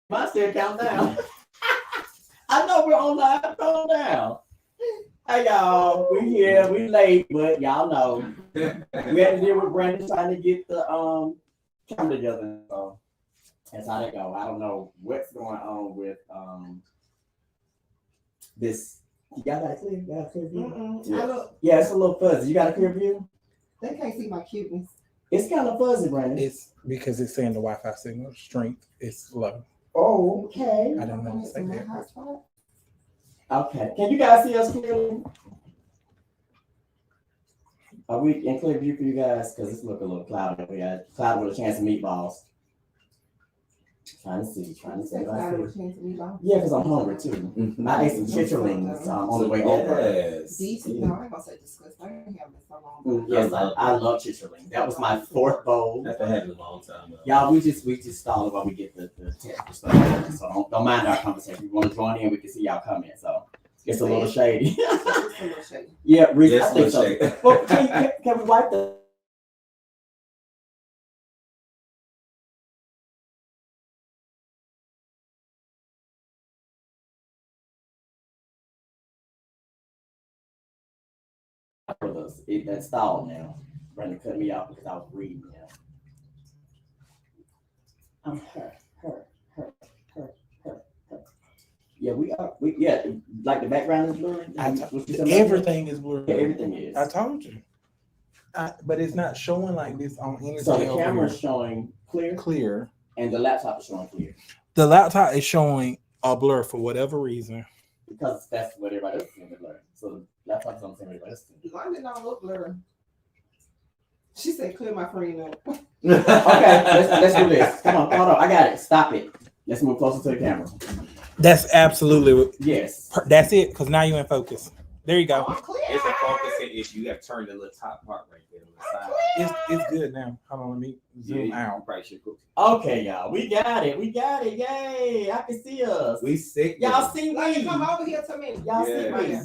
Mine still count down. I know we're on live. Calm down. Hey y'all, we here, we late, but y'all know we had to deal with Brandon trying to get the camera together. So that's how they go. I don't know what's going on with this. Y'all got a clear? Y'all got a clear view? Yeah, it's a little fuzzy. You got a clear view? They can't see my cuteness. It's kind of fuzzy, Brandon. It's because it's saying the Wi-Fi signal strength is low. Oh, okay. I don't know what to say there. Okay. Can you guys see us clearly? Are we in clear view for you guys? Because it's looking a little cloudy. We got cloud with a chance of meatballs. Trying to see. Yeah, because I'm hungry too. Mm-hmm. I ate some chitterlings on the way over. Yes. Decent. No, I ain't gonna say disgusting. I ain't having this so long. Yes, I love chitterlings. That was my fourth bowl. That's been happening a long time though. Y'all, we just stall it while we get the temperature stuff. So don't mind our conversation. If you want to join in, we can see y'all comment. So it's a little shady. It's a little shady. Yeah, Reese, Yes, I think so. shady. Well, can we wipe the it installed now. Brandon cut me off because I was reading now. Her. Yeah, like the background is blurry. Everything is blurry. Yeah, everything is. I told you. But it's not showing like this on anything. So the camera is showing clear, and the laptop is showing clear. The laptop is showing a blur for whatever reason. Because that's what everybody else is seeing blur. So the laptop is on the same everybody else. London don't look blurry. She said, "Clear my friend up." Okay, let's do this. Come on, hold on. I got it. Stop it. Let's move closer to the camera. That's absolutely yes. That's it. Because now you're in focus. There you go. It's a focusing issue. You have turned the little top part right there on the side. It's good now. Hold on, let me zoom out. Okay, y'all. We got it. Yay. I can see us. We sick. Y'all see me. Come over here to me. Y'all see me.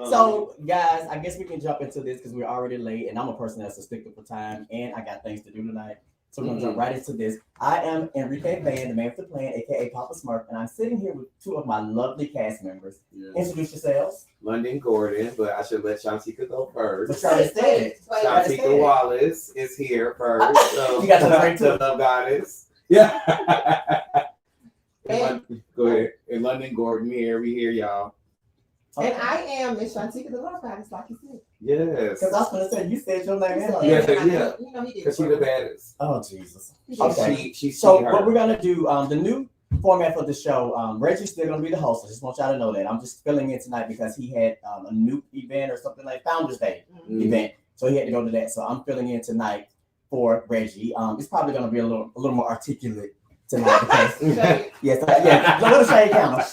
So, guys, I guess we can jump into this because we're already late, and I'm a person that's a stickler for time, and I got things to do tonight. So we're gonna jump right into this. I am Enrique Fann, the man with the plan, aka Papa Smurf, and I'm sitting here with two of my lovely cast members. Yes. Introduce yourselves. London Gordon, but I should let Shantika go first. But you said it. Shantika Wallace is here first. So you got to drink the love goddess. Yeah. Go ahead. And London Gordon here. We hear y'all. Okay. And I am Miss Shantika the Love Goddess, like you said. Yes. Because I was going to say, you said your name. Yeah. Because she's the baddest. Oh, Jesus. Okay. So what we're going to do, the new format for the show, Reggie's still going to be the host. I just want y'all to know that. I'm just filling in tonight because he had a new event or something like Founders Day event. So he had to go to that. So I'm filling in tonight for Reggie. It's probably going to be a little more articulate tonight. Because, yes, a little shade count.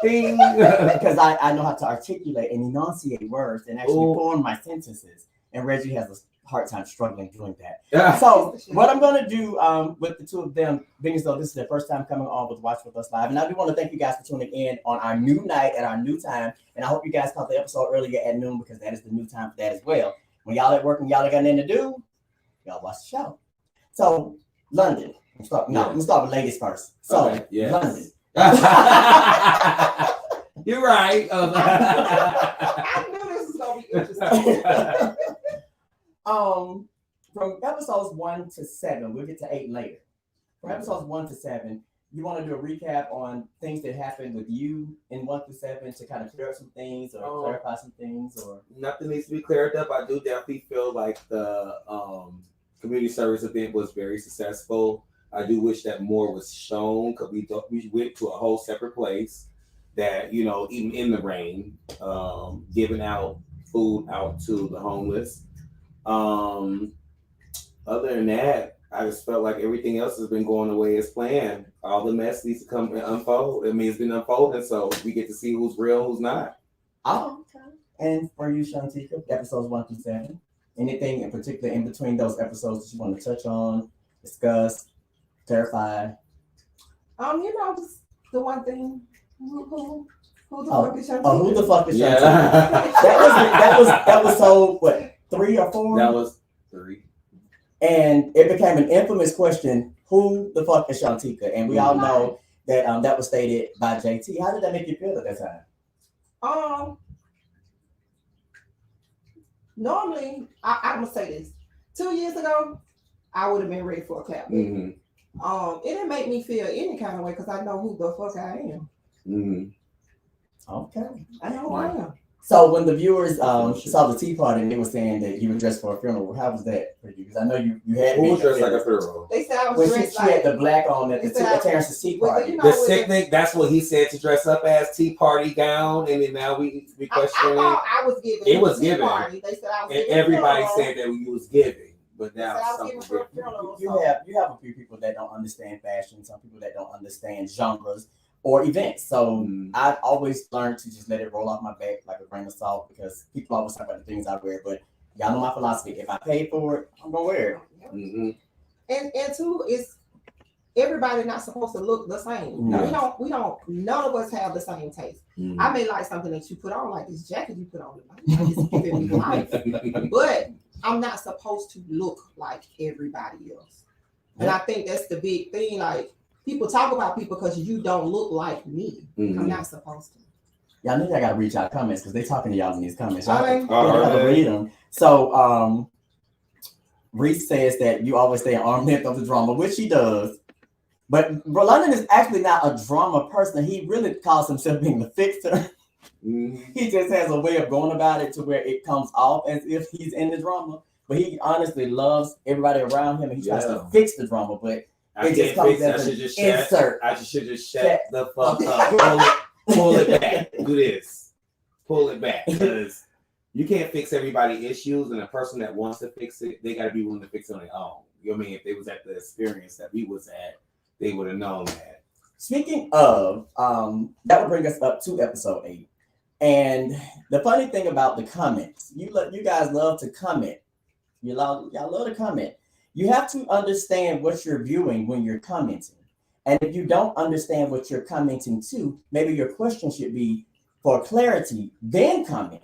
Because I know how to articulate and enunciate words and actually form my sentences. And Reggie has a hard time struggling doing that. Yeah. So what I'm going to do with the two of them, being as though this is their first time coming on with Watch With Us Live, and I do want to thank you guys for tuning in on our new night at our new time. And I hope you guys caught the episode earlier at noon because that is the new time for that as well. When y'all at work and y'all ain't got nothing to do, y'all watch the show. So London, we'll start with ladies first. So London. You're right. I knew this was gonna be interesting. From episodes 1 to 7, we'll get to 8 later. From episodes 1 to 7, you want to do a recap on things that happened with you in 1 through 7 to kind of clear up some things or clarify some things, or nothing needs to be cleared up. I do definitely feel like the community service event was very successful. I do wish that more was shown because we went to a whole separate place that, even in the rain, giving out food out to the homeless. Other than that, I just felt like everything else has been going the way as planned. All the mess needs to come and unfold. I mean, it's been unfolding, so we get to see who's real, who's not. Oh, okay. And for you, Shantika, episodes 1 through 7, anything in particular in between those episodes that you want to touch on, discuss, clarify? Just the one thing. Who the fuck is Shantika? Who the fuck is Shantika? That was episode what, 3 or 4? That was 3. And it became an infamous question. who the fuck is Shantika? And we all know that that was stated by JT. How did that make you feel at that time? Normally, I'm gonna say this. 2 years ago, I would have been ready for a clap. Mm-hmm. It didn't make me feel any kind of way because I know who the fuck I am. Mm-hmm. Okay. I know who I am. So when the viewers saw the tea party and they were saying that you were dressed for a funeral, how was that for you? Because I know you had Who been was dressed like a a funeral? They said I was when dressed she had like the black on at the Terrence's tea Well, party. you know, The sick thing, that's what he said to dress up as, tea party gown, and then now we I questioning it. thought I was giving. It was tea given. Party. They said I was And giving everybody funeral. said that you was giving, but They said now I was something giving for a different. funeral. You have a few people that don't understand fashion, some people that don't understand genres or events. So I've always learned to just let it roll off my back like a grain of salt because people always talk about the things I wear. But y'all know my philosophy. If I pay for it, I'm gonna wear it. Mm-hmm. And two is everybody not supposed to look the same. No. We don't. None of us have the same taste. Mm-hmm. I may like something that you put on, like this jacket you put on. It's giving me life, but I'm not supposed to look like everybody else. And I think that's the big thing. Like people talk about people because you don't look like me. I'm not supposed to. Y'all know I gotta reach out comments because they talking to y'all in these comments. All I right. have to read them. So Reese says that you always stay arm length of the drama, which he does. But London is actually not a drama person. He really calls himself being the fixer. He just has a way of going about it to where it comes off as if he's in the drama. But he honestly loves everybody around him and he tries to fix the drama. But it just comes as an insert. I should just shut the fuck up. Pull it back. Do this. Pull it back. Because you can't fix everybody's issues, and a person that wants to fix it, they got to be willing to fix it on their own. You know what I mean? If they was at the experience that we was at, they would have known that. Speaking of, that would bring us up to episode 8. And the funny thing about the comments, you guys love to comment. Y'all love to comment. You have to understand what you're viewing when you're commenting. And if you don't understand what you're commenting to, maybe your question should be for clarity, then comment.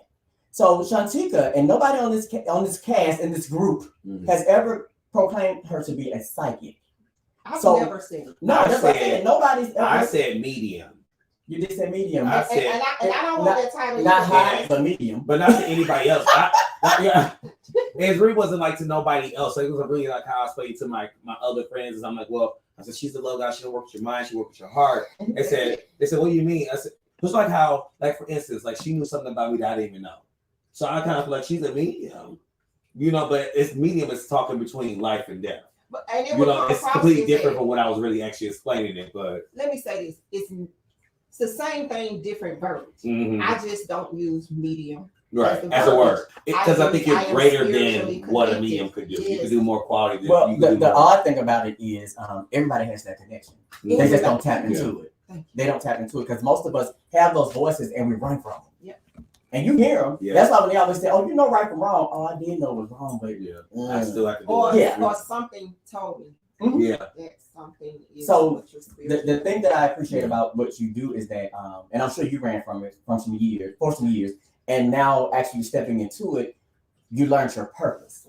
So Shantika and nobody on this cast in this group has ever proclaimed her to be a psychic. I've never seen it. No, that's what I said. Nobody's ever. I said medium. You did say medium. And I don't want that title. Not high, but medium. But not to anybody else. It wasn't like to nobody else. So it was really like how I explained to my other friends. I'm like, well, I said, she's the low guy. She don't work with your mind. She work with your heart. They said, what do you mean? I said, it's like how, like for instance, like she knew something about me that I didn't even know. So I kind of feel like she's a medium, but it's medium is talking between life and death. But and it's completely different from what I was really actually explaining it. But let me say this: it's the same thing, different verbiage. Mm-hmm. I just don't use medium. Right, as a word. Because I think you're greater than what a medium could do. Yes. You can do more quality than well, the odd thing about it is everybody has that connection. Mm-hmm. They just don't tap into it. They don't tap into it because most of us have those voices and we run from them. Yep. And you hear them. Yeah. That's why when they always say, oh, you know right from wrong. Oh, I did know it was wrong, but I still have to do or something told me. Mm-hmm. Yeah. That something is so the thing that I appreciate about what you do is that, and I'm sure you ran from it for some years, and now actually stepping into it, you learned your purpose.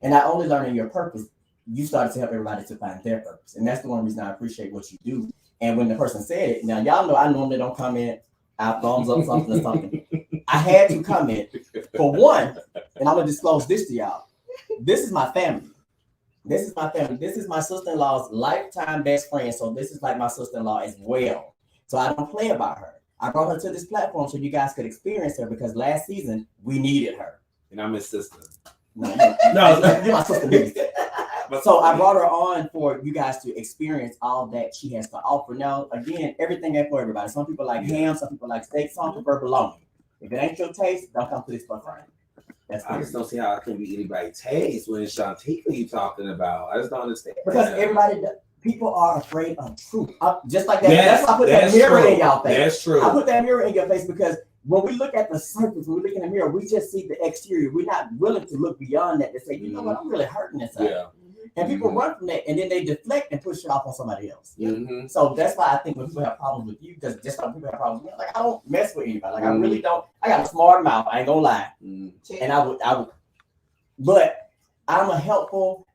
And not only learning your purpose, you started to help everybody to find their purpose. And that's the one reason I appreciate what you do. And when the person said it, now y'all know I normally don't comment, I thumbs up something or something. I had to comment for one, and I'm gonna disclose this to y'all. This is my family. This is my family. This is my sister-in-law's lifetime best friend. So this is like my sister-in-law as well. So I don't play about her. I brought her to this platform so you guys could experience her because last season we needed her. And I'm his sister. No, you're my sister. So I brought her on for you guys to experience all that she has to offer. Now, again, everything ain't for everybody. Some people like ham, some people like steak, some prefer bologna. If it ain't your taste, don't come to this buffet. I just don't see how it can be anybody's taste when it's Shantika you talking about. I just don't understand. Because people are afraid of truth. Just like that. That's why I put that mirror in y'all face. That's true. I put that mirror in your face because when we look at the surface, when we look in the mirror, we just see the exterior. We're not willing to look beyond that to say, you know what, I'm really hurting inside. Yeah. And people run from that and then they deflect and push it off on somebody else. Mm-hmm. So that's why I think when people have problems with you, because just like people have problems with me, like I don't mess with anybody. Like I really don't. I got a smart mouth. I ain't gonna lie. And I would. But I'm a helpful,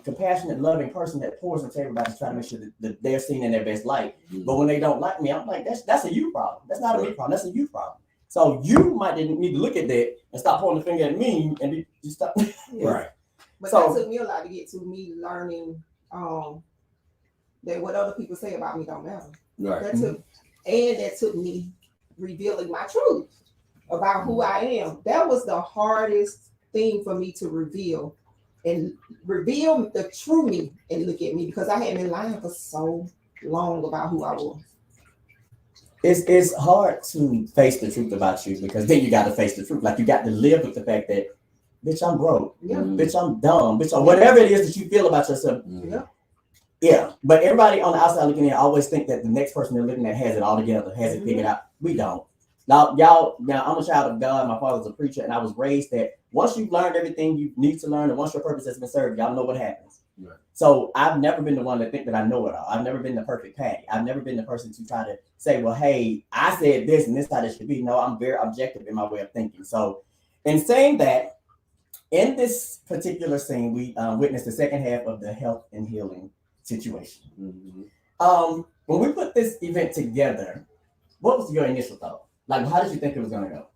compassionate, loving person that pours into everybody to try to make sure that they're seen in their best light. But when they don't like me, I'm like, that's a you problem. That's not a me problem. That's a you problem. So you might need to look at that and stop pointing the finger at me and just stop. Right. But So- that took me a lot to get to me learning that what other people say about me don't matter. Right. That took me revealing my truth about who I am. That was the hardest thing for me to reveal the true me and look at me, because I had been lying for so long about who I was. It's hard to face the truth about you, because then you got to face the truth. Like, you got to live with the fact that, bitch, I'm broke. Yeah. Bitch, I'm dumb. Bitch, or whatever it is that you feel about yourself. Yeah. Yeah. But everybody on the outside looking in always think that the next person they're looking at has it all together, has it figured out. We don't. Now, I'm a child of God. My father's a preacher, and I was raised that once you've learned everything you need to learn, and once your purpose has been served, y'all know what happens. Right. So I've never been the one to think that I know it all. I've never been the perfect Patty. I've never been the person to try to say, well, hey, I said this and this is how it should be. No, I'm very objective in my way of thinking. So in saying that, in this particular scene, we witnessed the second half of the health and healing situation. Mm-hmm. When we put this event together, what was your initial thought? Like, how did you think it was going to go?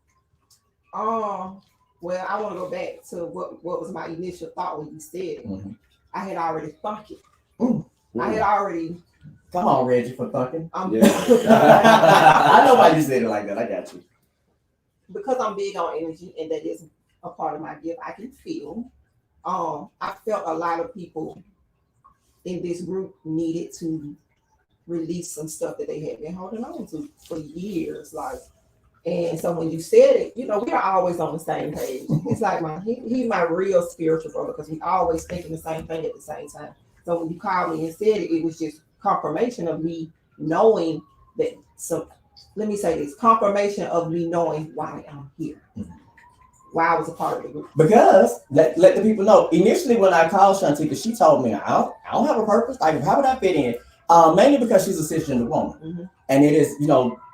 Well, I want to go back to what was my initial thought when you said it. Mm-hmm. I had already thunk it. Ooh. I had already. Come on, Reggie, for thumping. Yeah. I know why you said it like that. I got you. Because I'm big on energy, and that is a part of my gift. I can feel. I felt a lot of people in this group needed to release some stuff that they had been holding on to for years. Like, and so when you said it, we are always on the same page. It's like he's my real spiritual brother, because we always thinking the same thing at the same time. So when you called me and said it, it was just confirmation of me knowing that. So let me say this: confirmation of me knowing why I'm here, why I was a part of the group. Because let the people know. Initially, when I called Shantika, she told me I don't have a purpose. Like, how would I fit in? Mainly because she's a cisgender woman, and it is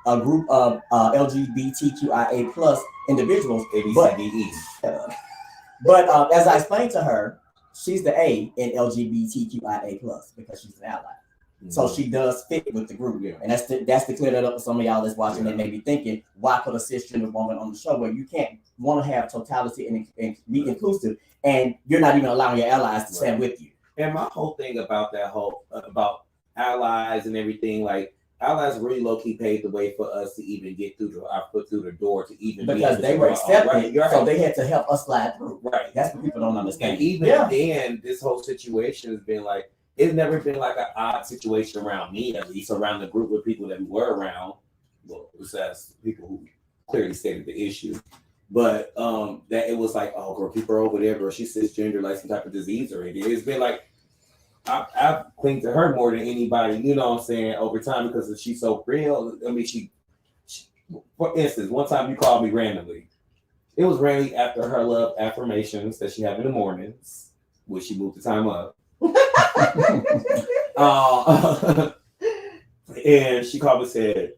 a group of LGBTQIA plus individuals. ABCDE. But as I explained to her, she's the A in LGBTQIA plus because she's an ally. Mm-hmm. So she does fit with the group, and that's to clear that up for some of y'all that's watching and maybe thinking, why put a cisgender woman on the show where you can't want to have totality and be inclusive, and you're not even allowing your allies to stand with you. And my whole thing about that about allies and everything, like, allies really low-key paved the way for us to even get through our foot through the door to even because they were accepted, so they had to help us slide through. Right. That's what people don't understand. And even then, this whole situation has been like, it's never been like an odd situation around me, at least around the group of people that we were around. Well, besides people who clearly stated the issue, but that it was like, oh, girl, keep her over there, girl. She's cisgender, like some type of disease or anything. It's been like, I've clinged to her more than anybody, you know what I'm saying, over time, because she's so real. I mean, she for instance, one time you called me randomly. It was randomly after her love affirmations that she had in the mornings, which she moved the time up. And she called me and said,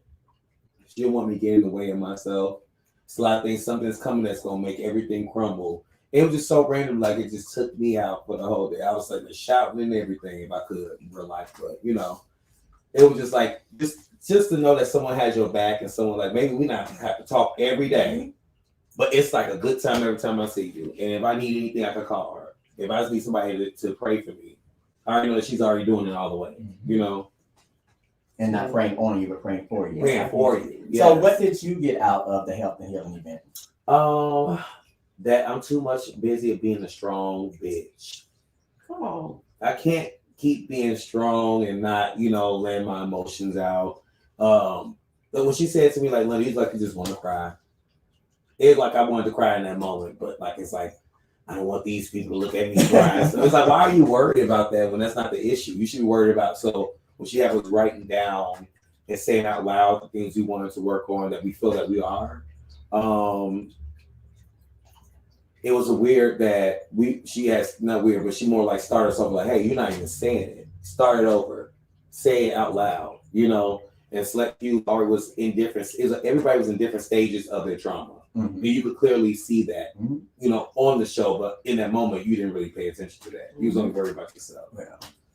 she didn't want me to get in the way of myself. So I think something's coming that's going to make everything crumble. It was just so random, like it just took me out for the whole day. I was like shouting and everything if I could in real life, but it was just like just to know that someone has your back and someone like maybe we not have to talk every day, but it's like a good time every time I see you. And if I need anything, I can call her. If I just need somebody to pray for me, I already know that she's already doing it all the way, And not praying on you, but praying for you. Praying for you. Yes. So what did you get out of the health and healing event? That I'm too much busy of being a strong bitch. Come on. I can't keep being strong and not, letting my emotions out. But when she said to me, like, Linda, it's like you just want to cry. It's like I wanted to cry in that moment, but like it's like I don't want these people to look at me crying. So it's like, why are you worried about that when that's not the issue? You should be worried about. So what she had was writing down and saying out loud the things we wanted to work on that we feel that we are. It was weird that not weird, but she more like started us off like, hey, you're not even saying it. Start it over. Say it out loud, and select you already was in different, everybody was in different stages of their trauma. Mhm. And you could clearly see that, Mhm. you know, on the show, but in that moment, you didn't really pay attention to that. You was only worried about yourself.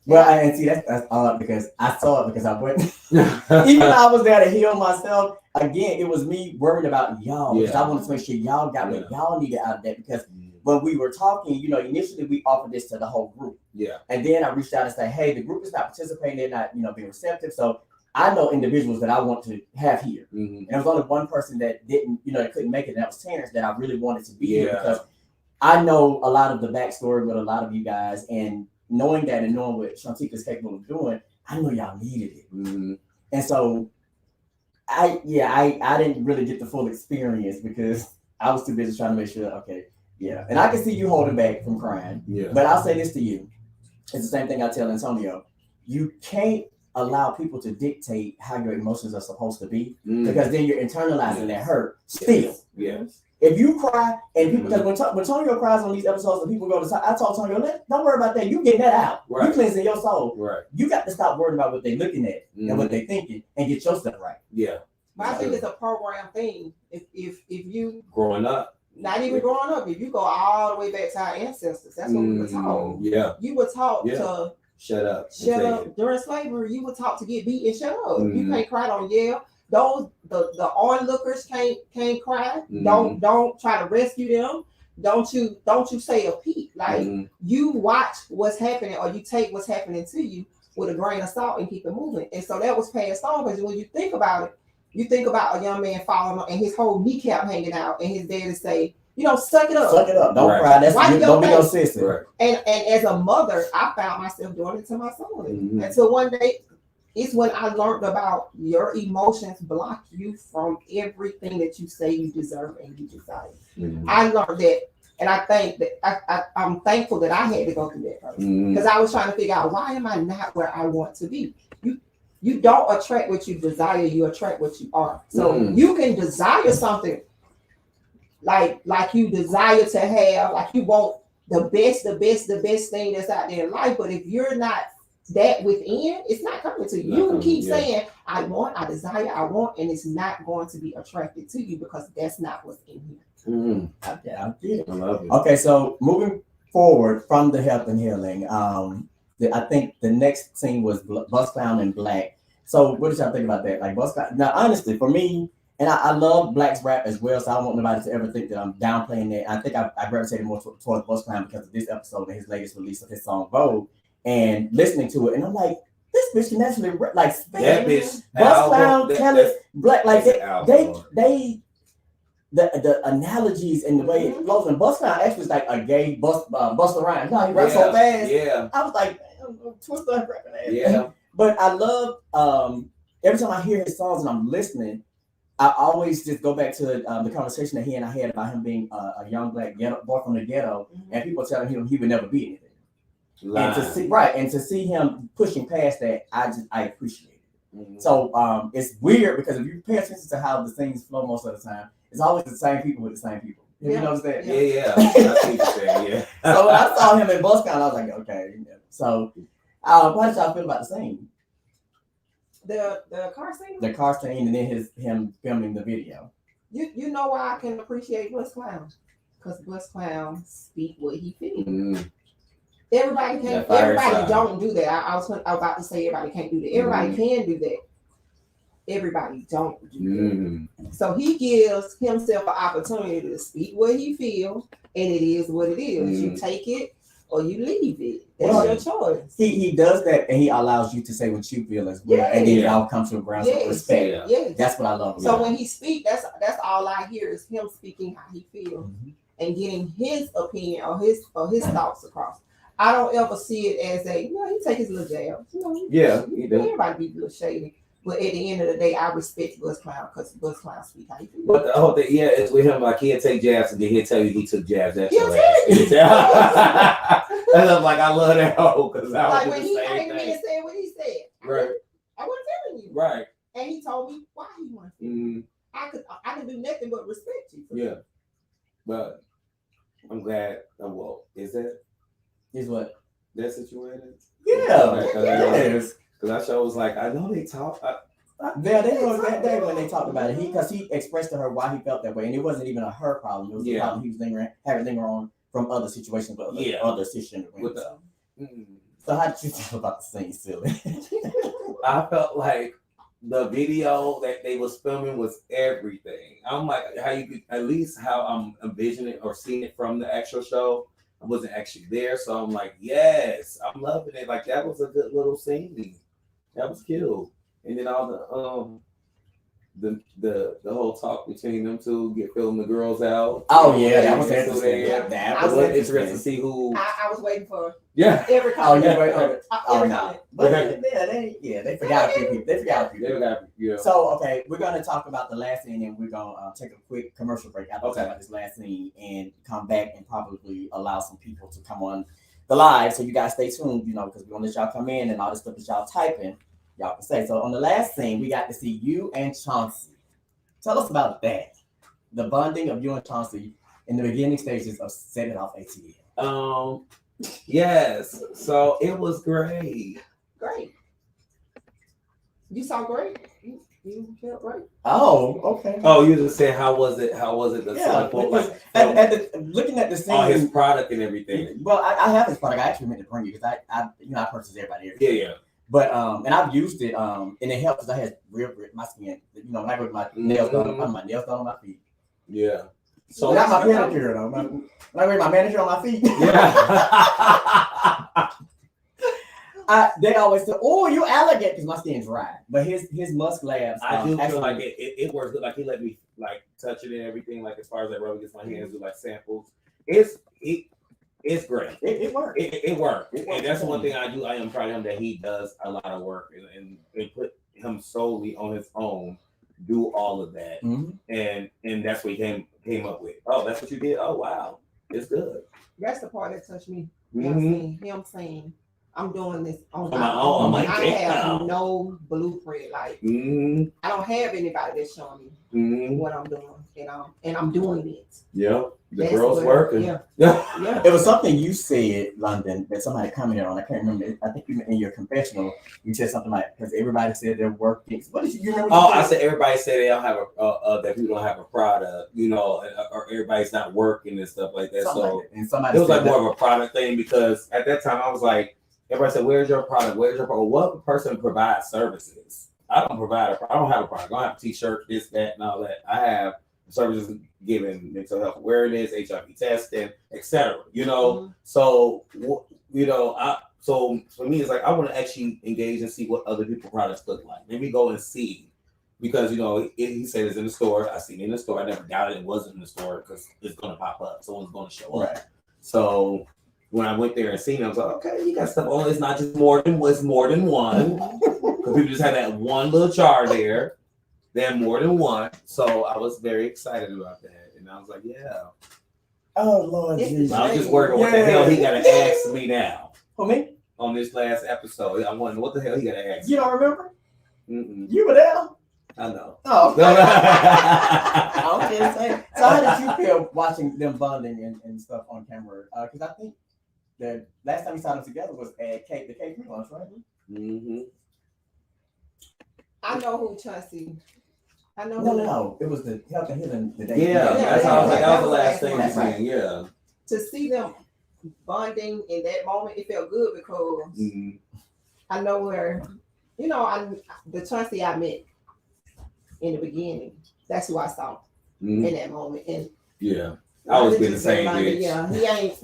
Well, and see that's odd because I saw it because I went. Even though I was there to heal myself, again, it was me worried about y'all because I wanted to make sure y'all got what y'all needed out of that. Because when we were talking, you know, initially we offered this to the whole group. Yeah. And then I reached out and said, hey, the group is not participating, they're not, you know, being receptive. So I know individuals that I want to have here. And there was only one person that didn't, you know, that couldn't make it, and that was Terrence, that I really wanted to be here because I know a lot of the backstory with a lot of you guys, and knowing that and knowing what Shantika is capable of doing, I know y'all needed it. And so I didn't really get the full experience because I was too busy trying to make sure, okay, and I can see you holding back from crying. But I'll say this to you. It's the same thing I tell Antonio. You can't allow people to dictate how your emotions are supposed to be because then you're internalizing that hurt still. If you cry and people, because when Tonio cries on these episodes and people go to, I told Tonio, don't worry about that. You get that out. You cleansing your soul. You got to stop worrying about what they're looking at and what they're thinking and get yourself right. But I think it's a program thing. If you growing up, not even growing up, if you go all the way back to our ancestors, that's what we were taught. You were taught to shut up. During slavery, you were taught to get beat and shut up. You can't cry, don't yell. Those the onlookers can't cry. Don't try to rescue them. Don't you say a peep. Like you watch what's happening or you take what's happening to you with a grain of salt and keep it moving. And so that was passed on because when you think about it, you think about a young man falling and his whole kneecap hanging out and his daddy say, you know, suck it up. Suck it up. Don't cry. That's don't be no sister. And as a mother, I found myself doing it to my son. And so one day, it's when I learned about your emotions block you from everything that you say you deserve and you desire. I learned that, and I think that I'm thankful that I had to go through that first because I was trying to figure out why am I not where I want to be. You don't attract what you desire; you attract what you are. So you can desire something like you desire to have, like you want the best thing that's out there in life. But if you're not that within, it's not coming to you. You can keep saying, I want, I desire, I want, and it's not going to be attracted to you because that's not what's in here. I get it. I love it. Okay, so moving forward from the health and healing, I think the next scene was Bus Clown and Black. So what did y'all think about that? Like Bus Clown, now honestly, for me, and I love Black's rap as well, so I don't want nobody to ever think that I'm downplaying that. I think I gravitated more towards Bus Clown because of this episode and his latest release of his song Vogue. And listening to it, and I'm like, this bitch can actually like that bitch. Bus Clown, Kelly, Black, like they the analogies and the way it flows. And Bus Clown actually is like a gay Busta Rhymes. No, he raps so fast. I was like, Twister rapping that. But I love every time I hear his songs and I'm listening, I always just go back to the conversation that he and I had about him being a young black ghetto boy from the ghetto, and people telling him he would never be anything. And to see him pushing past that, I appreciate it. So it's weird because if you pay attention to how the things flow most of the time, it's always the same people with the same people. You notice that? Yeah. I see what you're saying, So when I saw him in Bus Clown, I was like, okay. So how did y'all feel about the scene? The car scene? The car scene and then him filming the video. You know why I can appreciate Bus Clown? Because Bus Clown speak what he feels. Everybody can't. Everybody don't do that. I was about to say everybody can't do that. Everybody can do that. Everybody don't do that. So he gives himself an opportunity to speak what he feels, and it is what it is. You take it or you leave it. That's your choice. He does that, and he allows you to say what you feel as well, and then it all comes to a ground of respect. That's what I love. So when he speaks, that's all I hear is him speaking how he feels and getting his opinion or his thoughts across. I don't ever see it as he take his little jabs. Everybody be a little shady. But at the end of the day, I respect Bus Clown because Bus Clown speak how he feels. But the whole thing, it's with him, like he'll take jabs and then he'll tell you he took jabs. That's and I'm like, I love that whole because I like when he came to me and said what he said. I wasn't telling you. Right. And he told me why he wanted to. I could do nothing but respect you. But I'm glad. Is that? Is what? That situation? Yes. Because I was like, I know they talk. Yeah, they know that day when they talked about it. Because he expressed to her why he felt that way, and it wasn't even a her problem. It was a problem he was having linger on from other situations, but other situations. So how did you feel about the scene, silly? I felt like the video that they was filming was everything. I'm like, how you could, at least how I'm envisioning or seeing it from the actual show. I wasn't actually there, so I'm like, yes, I'm loving it. Like that was a good little scene. That was cute. And then all the whole talk between them two, filling the girls out. Oh yeah, that was interesting. That was interesting to see who. I was waiting for every comment. They forgot a few people. They forgot a few people. Yeah. So okay, we're gonna talk about the last scene, and we're gonna take a quick commercial break after talking about this last scene, and come back and probably allow some people to come on the live. So you guys stay tuned, because we want to let y'all come in and all the stuff that y'all typing. Y'all can say. So on the last scene, we got to see you and Chauncey. Tell us about that. The bonding of you and Chauncey in the beginning stages of setting off ATL. Yes. So it was great. Great. You saw great. You felt great. Oh, okay. Oh, you just saying how was it? How was it? Looking at the scene, his product and everything. Well, I have his product. I actually meant to bring you because I purchase everybody. Yeah. But and I've used it and it helps because I had real my skin. When I go with my nails done, my nails done on my feet. Yeah. So not my manicure though. When I wear my manicure on my feet. Yeah. They always say, "Oh, you elegant," because my skin's dry. But his Musk Labs, I do feel like it works good. Like he let me like touch it and everything. Like as far as that rubber gets my hands, do like samples. It's great. It worked. It worked. And that's one thing I do. I am proud of him that he does a lot of work and put him solely on his own, do all of that. Mm-hmm. And that's what he came up with. Oh, that's what you did? Oh, wow. It's good. That's the part that touched me. Mm-hmm. Him saying, I'm doing this on my own. I'm like, I have no blueprint. Like, I don't have anybody that's showing me what I'm doing. And I'm doing it. Yeah. The girl's working. Yeah. It was something you said, London, that somebody commented on. I can't remember. I think you in your confessional, you said something like, because everybody said they're working. What did you remember? I said everybody said they don't have that people don't have a product, or everybody's not working and stuff like that. Something so like that. And somebody it was like that, more of a product thing because at that time I was like, everybody said, "Where's your product? Where's your product?" What person provides services? I don't provide I don't have a product. I don't have a T-shirt, this, that, and all that. I have services given mental health awareness, HIV testing, etc. So so for me, it's like I want to actually engage and see what other people's products look like. Maybe go and see because he said it's in the store. I seen it in the store. I never doubted it wasn't in the store because it's gonna pop up. Someone's gonna show up. right. So when I went there and seen it, I was like, okay, you got stuff on. It's not just more than one. Because people just had that one little jar there. They had more than one. So I was very excited about that. And I was like, yeah. Oh, Lord Jesus. I was just worried what the hell he got to ask me now. For me? On this last episode. I wonder what the hell he got to ask me. You don't remember? Mm-mm. You were there? I know. Oh, okay. I was just saying. So how did you feel watching them bonding and stuff on camera? Because I think the last time we saw them together was at the K3 lunch, right? Mm-hmm. I know who Chauncey. I know. No. It was the Health and Healing the day. Yeah, that's how I was like, that was the last thing That's right. Yeah. To see them bonding in that moment, it felt good because I know where, the Chauncey I met in the beginning, that's who I saw in that moment. And yeah, I was being the same bitch. Yeah, he ain't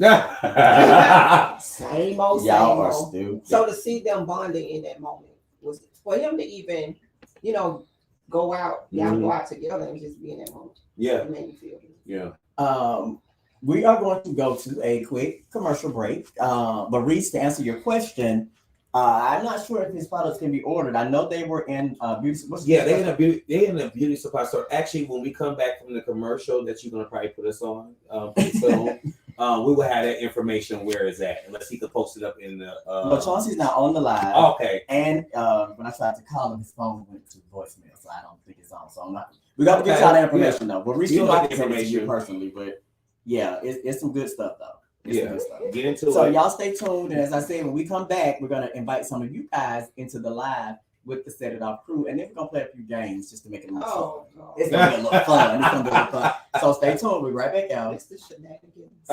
same old, Y'all same are old. stupid. So to see them bonding in that moment was for him to even, go out, go out together and just be in that moment. Yeah. It made me feel good. Yeah. We are going to go to a quick commercial break. But Reese, to answer your question, I'm not sure if his products can be ordered. I know they were in beauty. They in a beauty supply store. Actually, when we come back from the commercial that you're gonna probably put us on, so we will have that information where it's at, unless he could post it up in the. No, Chauncey's not on the live. Okay. And when I tried to call him, his phone went to voicemail, so I don't think it's on. So I'm not. We got to get y'all that information though. But Reese, you like information personally, but yeah, it's some good stuff though. Get into it. So y'all stay tuned. And as I said, when we come back, we're gonna invite some of you guys into the live with the Set It Off crew, and then we're gonna play a few games just to make it a little fun. Oh, God. It's gonna be a little fun. It's gonna be a little fun. So stay tuned. We'll be right back out. It's the shenanigans.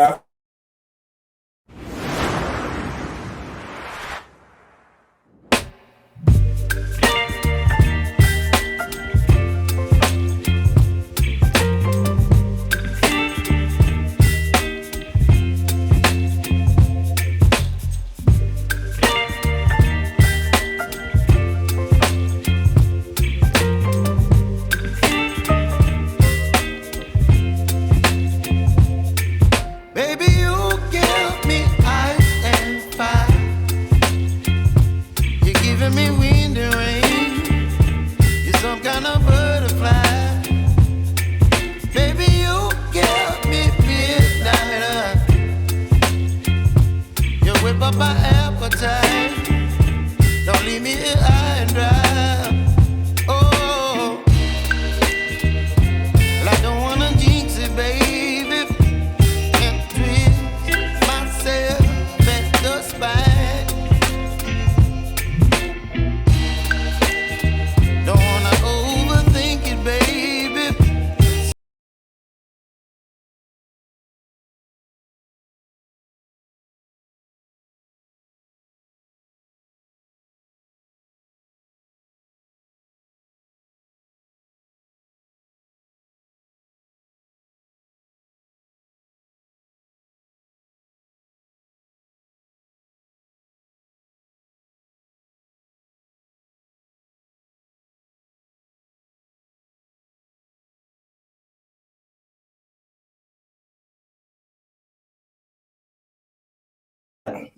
Baby, you give me ice and fire. You're giving me wind and rain. You're some kind of butterfly. Baby, you give me midnight. You whip up my appetite. Don't leave me here high and dry. Oh, well, I don't wanna jinx it, baby.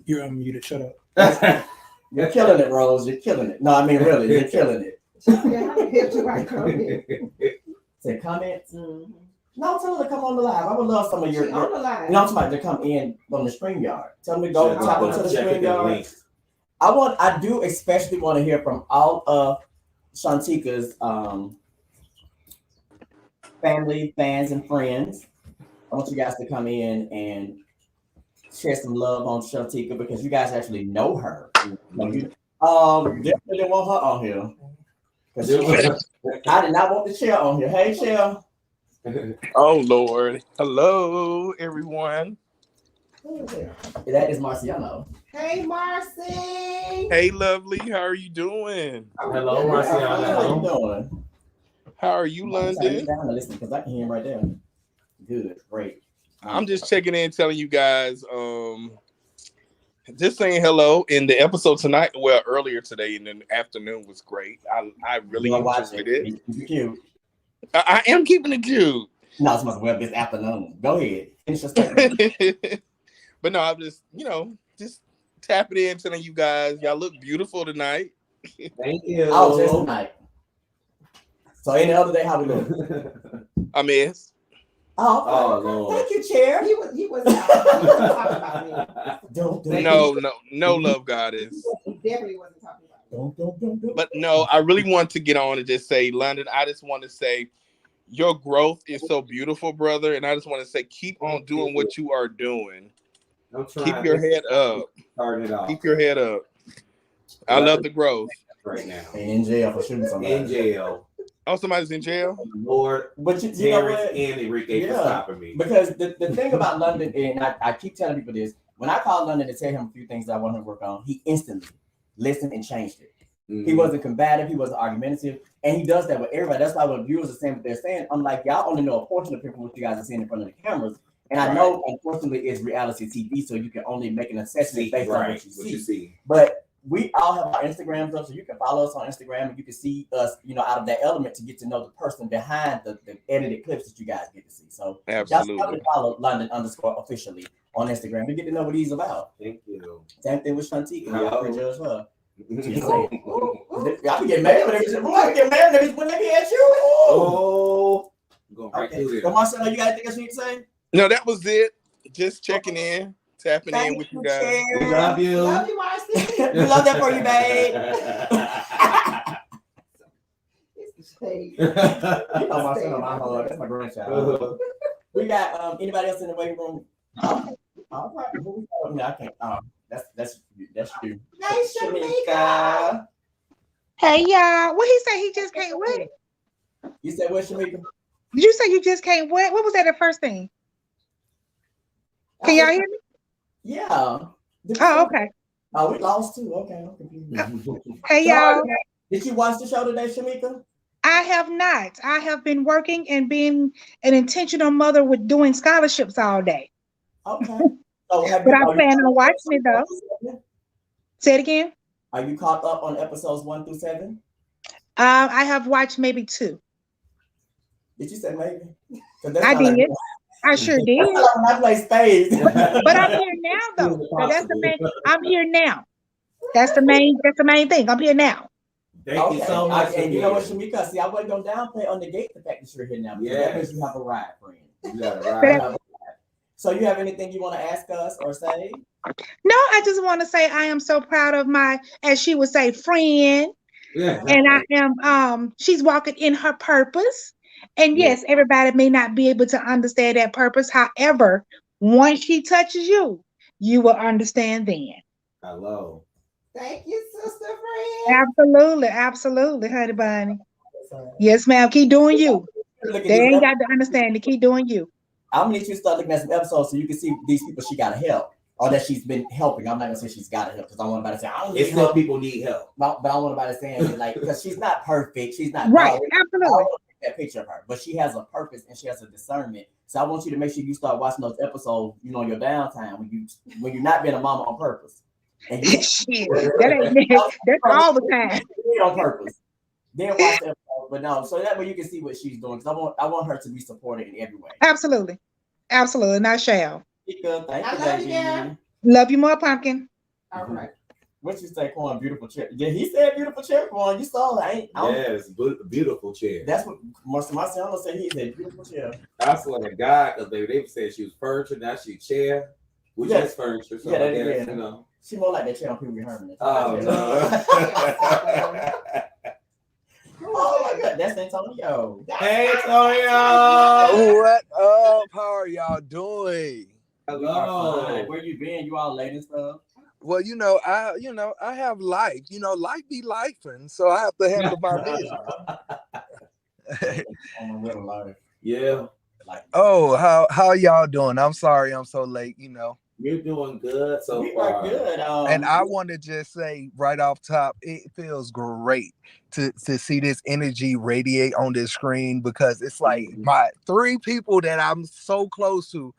You're unmuted. Shut up. You're killing it, Rose. You're killing it. No, I mean really, you're killing it. Say comments. Mhm. No, tell them to come on the live. I would love some of your. She on the line. You know, I'm talking about to come in on the StreamYard. Tell them to go tap into the Check the StreamYard. link. I do especially want to hear from all of Shantika's family, fans, and friends. I want you guys to come in and share some love on Shantika because you guys actually know her. Definitely didn't want her on here. 'Cause I did not want the chair on here. Hey, chair. Oh Lord. Hello, everyone. That is Marciano. Hey, Marcy. Hey, lovely. How are you doing? Hello, How you Marciano. doing? How are you, London? Down and listen because I can hear him right there. Good, great. I'm just checking in, telling you guys, just saying hello. In the episode tonight, well, earlier today in the afternoon was great. I really enjoyed it. You're cute. I am keeping it cute. No, it's my web this afternoon. Go ahead. Finish your statement. But no, I'm just, just tapping in, telling you guys, y'all look beautiful tonight. Thank you. Oh, just tonight. So any other day, how we look? I miss. Oh, Lord. thank you, chair. He was talking about me. Don't. No, love goddess. He definitely wasn't talking about me. Don't. But no, I really want to get on and just say, London, I just want to say your growth is so beautiful, brother. And I just want to say, keep on doing what you are doing. Keep your head up. Starting it off. Keep your head up. I love the growth. Right now. In jail for shooting somebody. In jail. Oh, somebody's in jail? Lord, But you know Terrence what? and Enrique for stopping me. Because the thing about London, and I keep telling people this, when I called London to tell him a few things that I want him to work on, he instantly listened and changed it. He wasn't combative, he wasn't argumentative, and he does that with everybody. That's why when viewers are saying what they're saying, I'm like, y'all only know a portion of people what you guys are seeing in front of the cameras. And I know, unfortunately, it's reality TV, so you can only make an assessment based on what you see. But we all have our Instagrams up, so you can follow us on Instagram and you can see us, out of that element to get to know the person behind the edited clips that you guys get to see. So absolutely, y'all follow London_officially on Instagram to get to know what he's about. Thank you. Same thing with Shantika. Y'all can judge her. Mm-hmm. I can get mad when they be at you. Oh, go right through there. So Marcelo, you got anything else you need to say? No, that was it. Just checking in, tapping in with you guys. We love you. Love you, Marcy. We love that for you, babe. It's the shade. Oh, Marcelo, my hug. That's my grandchild. We got anybody else in the waiting room? All right, who we got? I can't. That's you. Hey, Shamika. Hey y'all, what he say? He just can't what? You said what, Shamika? Did you say you just can't what? What was that the first thing? Can y'all hear me? Yeah. Oh, okay. Oh, we lost too. Okay, I'm confused. Hey So, y'all. did you watch the show today, Shamika? I have not. I have been working and being an intentional mother with doing scholarships all day. Okay. So have But you? I plan on watching it though. Say it again. Are you caught up on episodes 1 through 7? I have watched maybe 2. Did you say maybe? I did. I sure did. I play spades. But I'm here now though. So that's the main. I'm here now. That's the main thing. I'm here now. Thank you so much. And you know what, Shamika? See, I wasn't gonna downplay or negate the fact that you're here now. Because that means you have a ride, friend. You got a ride. So you have anything you want to ask us or say? No, I just want to say I am so proud of my, as she would say, friend. Yeah. And I am she's walking in her purpose. And yes, everybody may not be able to understand that purpose. However, once she touches you, you will understand then. Hello. Thank you, sister friend. Absolutely, honey bunny. Yes, ma'am. Keep doing you. They ain't got to understand it. Keep doing you. I'm gonna need you to start looking at some episodes so you can see these people she gotta help. Or that she's been helping. I'm not gonna say she's gotta help because I want everybody to say I don't need help. People need help. But I want everybody saying like because she's not perfect, she's not right, perfect. absolutely. I want to take that picture of her, but she has a purpose and she has a discernment. So I want you to make sure you start watching those episodes, you know, in your downtime when you're not being a mama on purpose. And you, shit, that's all the time. On purpose. Then watch that episode, but no, so that way you can see what she's doing. Because I want her to be supported in every way. Absolutely, and I shall. Thank you, love you, girl. Love you more, pumpkin. All right. What you say, Quan? Beautiful chair. Yeah, he said beautiful chair, Quan. You saw it, Yes, beautiful chair. That's what Marciano said. He said beautiful chair. I swear to God, because they said she was furniture, now she's chair, which is furniture. So I guess, you know. She more like that chair on Pee Wee Herman. Oh, no. Oh my God, that's Antonio. Hey, Antonio. What up? How are y'all doing? Hello. Where you been? You all late and stuff? Well, I have life. Life be lifing, so I have to handle my business. On the real life. Yeah. Oh, how y'all doing? I'm sorry I'm so late, You're doing good so we far. are good. And I want to just say right off top, it feels great to see this energy radiate on this screen because it's like my 3 people that I'm so close to,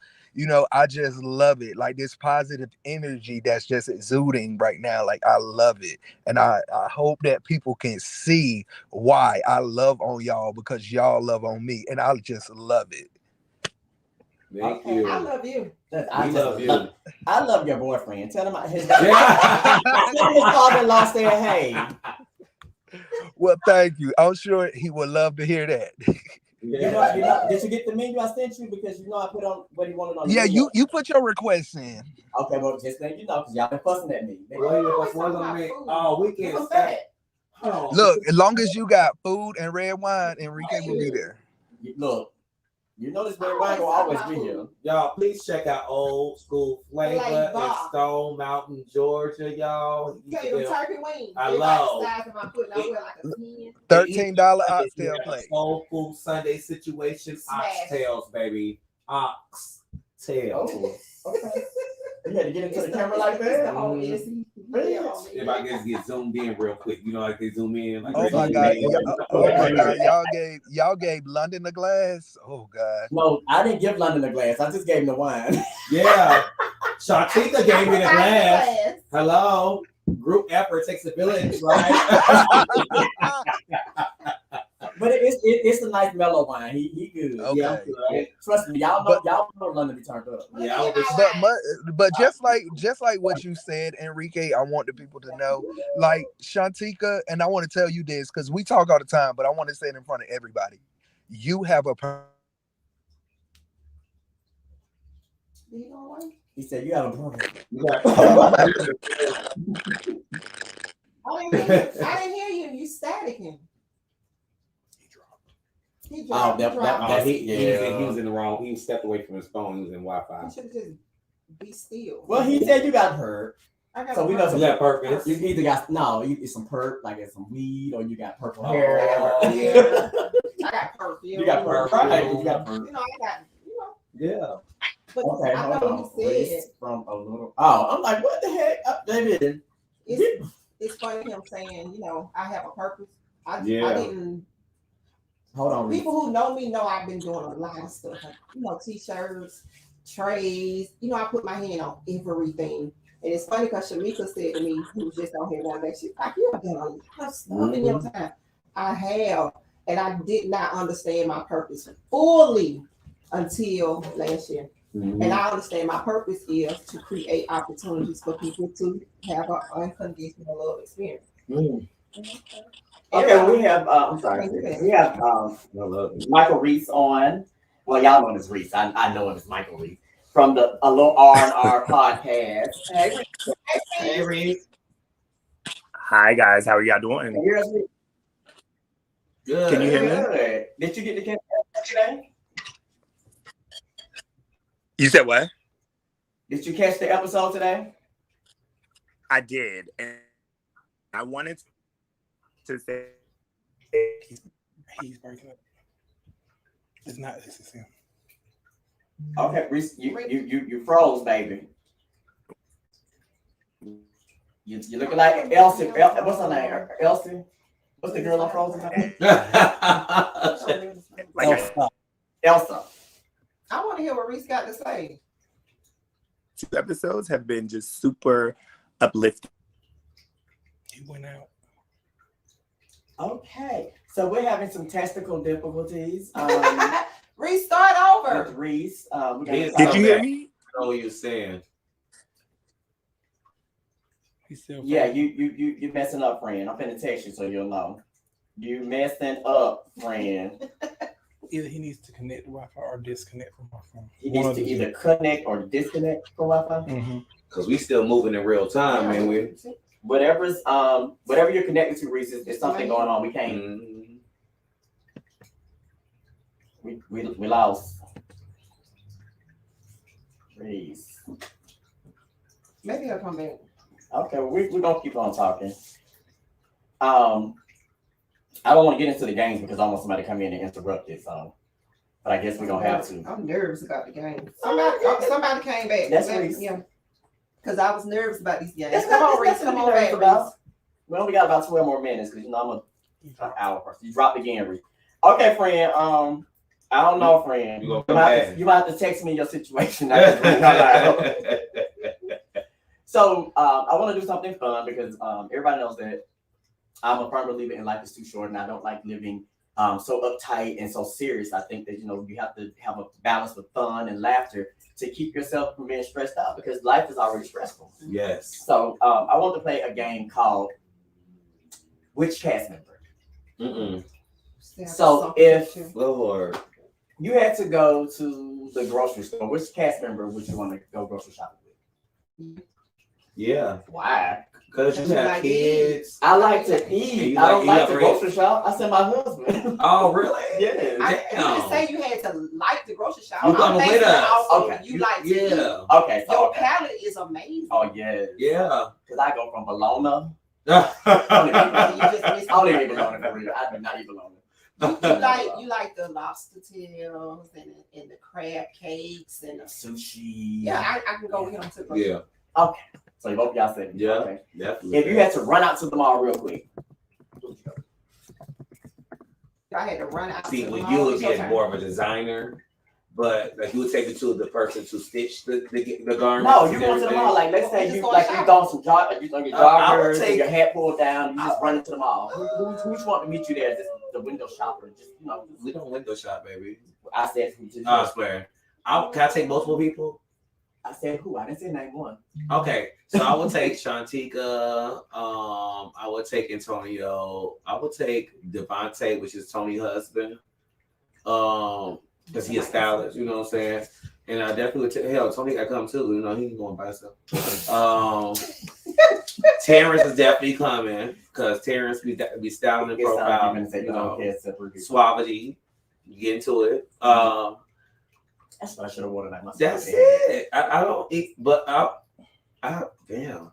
I just love it. Like this positive energy that's just exuding right now. Like I love it. And I hope that people can see why I love on y'all because y'all love on me. And I just love it. Thank you. I love you. I love you. I love your boyfriend. Tell him his father-in-law said, hey. Well, thank you. I'm sure he would love to hear that. Yeah. Did you get the menu I sent you? Because I put on what he wanted on the menu. you put your request in. Okay, well, just letting you know, because y'all been fussing at me. We can't stay. Look, as long as you got food and red wine, Enrique will be there. Look, you know this red wine will always be here. Y'all, please check out Old School Flavor in Stone Mountain, Georgia, y'all. Okay, the turkey wings. I love. $13 oxtail plate. Soul food Sunday situation. Oxtails, baby. Oxtails. Oh, okay. You had to get into the camera like that. If I guess get zoomed in real quick, like they zoom in. Like oh my God! Y'all gave London a glass. Oh God! No, I didn't give London a glass. I just gave him the wine. Yeah, Shartika gave me the glass. Hello, group effort takes a village, right? But it's a nice mellow wine. He good. Okay. Yeah, right? Trust me, y'all know London be turned up. Yeah, but just like what you said, Enrique, I want the people to know, like Shantika, and I want to tell you this because we talk all the time, but I want to say it in front of everybody. You have a. He said you have a brother. I didn't hear you. You staticking. He dropped. He was in the wrong. He stepped away from his phone. He was in Wi-Fi. He should just be still. Well, he said you got hurt. I got So we know You some. got purpose. You either got it's some perp, like it's some weed, or you got purple Oh, hair. yeah. I got perfume. You got perp, right? You got perp. You know, I got, you know. Yeah. But Okay, I hold know on. you said Reese from a little. Oh, I'm like, what the heck? Baby. it's funny him saying, you know, I have a purpose. I Yeah. didn't. Hold on, Reese. People who know me know I've been doing a lot of stuff. Like, you know, t-shirts, trays. You know, I put my hand on everything. And it's funny because Shamika said to me, who was just on here one day, she's like, you have done a lot of stuff in your time. I have. And I did not understand my purpose fully until last year. Mm-hmm. And I understand my purpose is to create opportunities for people to have an unconditional love experience. Okay, well, we have, I'm sorry, we have Michael Reese on. Well, y'all know him as Reese. I know him as Michael Reese from the A Little R&R podcast. Hey, Reese. Hey, Reese. Hi, guys. How are y'all doing? Can you hear us, Reese? Good. Can you hear me? Good. Did you get the camera today? You said what? Did you catch the episode today? I did. And I wanted to say He's breaking up. It's not. This is him. Okay, Reese, you froze, baby. You looking like Elsie. What's her name? Elsie. What's the girl on Frozen? Elsa. Elsa. I want to hear what Reese got to say. 2 episodes have been just super uplifting. He went out. Okay, so we're having some technical difficulties. Reese, start over. With Reese. Did you hear me? I know what you're saying. He's still. Yeah, you messing up, friend. I'm finna text you so you'll know. You messing up, friend. Either he needs to connect to Wi-Fi or disconnect from my phone. He needs to either connect or disconnect from Wi-Fi. Mm-hmm. Because we still moving in real time, man. Whatever you're connected to, Reese, there's something going on. We can't. We lost. Reese. Maybe he'll come back. Okay, well, we're gonna keep on talking. I don't want to get into the games because I want somebody to come in and interrupt it. So, but I guess we're gonna have to. I'm nervous about the game. Somebody came back. That's Reese. Yeah. Because I was nervous about these games. That's Come on, Reese. nothing to Come be on nervous back, about. Reese. We only got about 12 more minutes because I'm an hour person. You dropped again, Reese. Okay, friend. I don't know, friend. You might have to text me your situation. So I want to do something fun because everybody knows that I'm a firm believer in life is too short, and I don't like living so uptight and so serious. I think that you have to have a balance with fun and laughter to keep yourself from being stressed out because life is already stressful. Yes. So I want to play a game called Which Cast Member? So if Lord, you had to go to the grocery store, which cast member would you want to go grocery shopping with? Yeah. Why? Because you have kids. I like to eat. I don't like to grocery shop. I send my husband. Oh, really? Yeah. I didn't say you had to like the grocery shop. You coming with us? Okay. You like to eat. Okay. So, Your palate is amazing. Oh, yeah. Yeah. Because I go from Bologna. I don't even eat bologna for real. I do not eat bologna. You like the lobster tails and the crab cakes and the sushi. Yeah, I can go with him too. Yeah. Okay. So both y'all said yeah. Okay. Definitely. If you had to run out to the mall real quick. I had to run out. See, when you would be more of a designer, but like you would take it to the person to stitch the garment. No, you going to the mall. Like let's say you throwing some you on your joggers and your hat pulled down. You just run into the mall. Who's want to meet you there? Just the window shopper. Just we don't window shop, baby. I said who? I swear. Can I take multiple people? I said who? I didn't say name one. Okay, so I would take Shantika. I would take Antonio. I would take Devontae, which is Tony's husband. Because he's a stylist, you know what I'm saying? And I definitely would take Tony got to come too. He's going by himself. Terrence is definitely coming because Terrence be styling and profile. Suavity. Get into it. That's what I should have worn tonight myself. That's it. I don't eat, but I damn.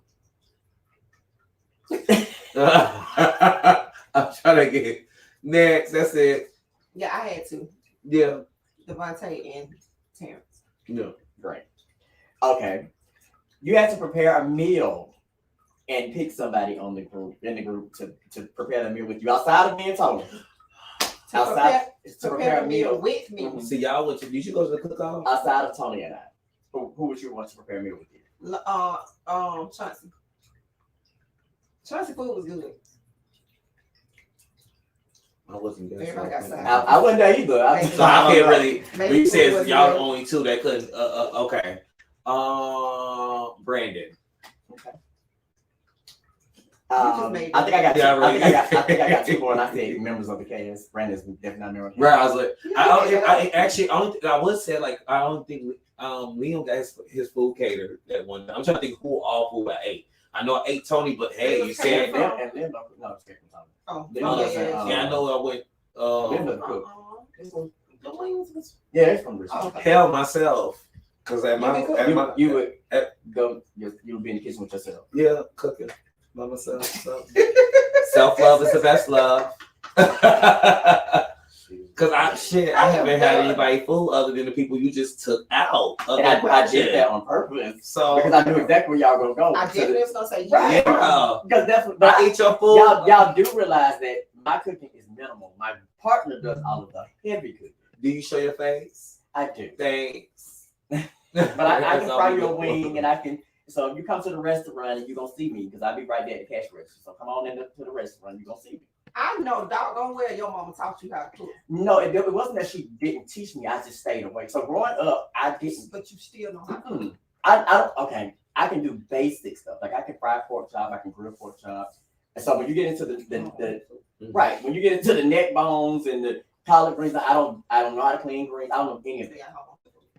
I'm trying to get next. That's it. Yeah, I had to. Yeah. Devontae and Terrence. Yeah. Great. Okay. You had to prepare a meal and pick somebody in the group to prepare the meal with you outside of me and Tony. To prepare a meal with me. Mm-hmm. See, y'all went to. Did you go to the cook-off? Outside of Tony and I, who would you want to prepare a meal with you? Chauncey. Chauncey food was good. I wasn't there. Everybody got side. I wasn't there either. So I can't really. Maybe You said was y'all good. only two that couldn't. Okay. Brandon. Okay. just made I think I got. Yeah, two, right. I think I got two more, and I said members of the KS. Brandon's definitely not a member. Right. I was like, Yeah. I actually, I would say like I don't think Liam got his food catered that one. I'm trying to think who all food I ate. I know I ate Tony, but hey, you said And then no, it's different. Oh, Yeah. yeah, I know I went. Them the cook. The wings was. Yeah, it's from Richmond. Oh, okay. Hell myself, because at my You would go. You would be in the kitchen with yourself. yeah cooking by myself. So. Self love is the best love. Cause I haven't had anybody food other than the people you just took out. Of And the I did question. that on purpose So because I knew exactly where y'all gonna go. I definitely was gonna say Right. yeah, Because that's what I eat your food. y'all do realize that my cooking is minimal. My partner does all of the heavy cooking. Do you show your face? I do. Thanks. But I can fry you a wing, and I can. So if you come to the restaurant, and you're gonna see me because I'll be right there at the cash register. So come on into the restaurant, you're gonna see me. I know doggone well your mama taught you how to cook. No, it wasn't that she didn't teach me. I just stayed away. So growing up, I didn't. But you still know how to cook. I don't. Okay, I can do basic stuff. Like I can fry pork chop. I can grill pork chop. And so when you get into the right, when you get into the neck bones and the collard greens, I don't know how to clean greens. I don't know any of that.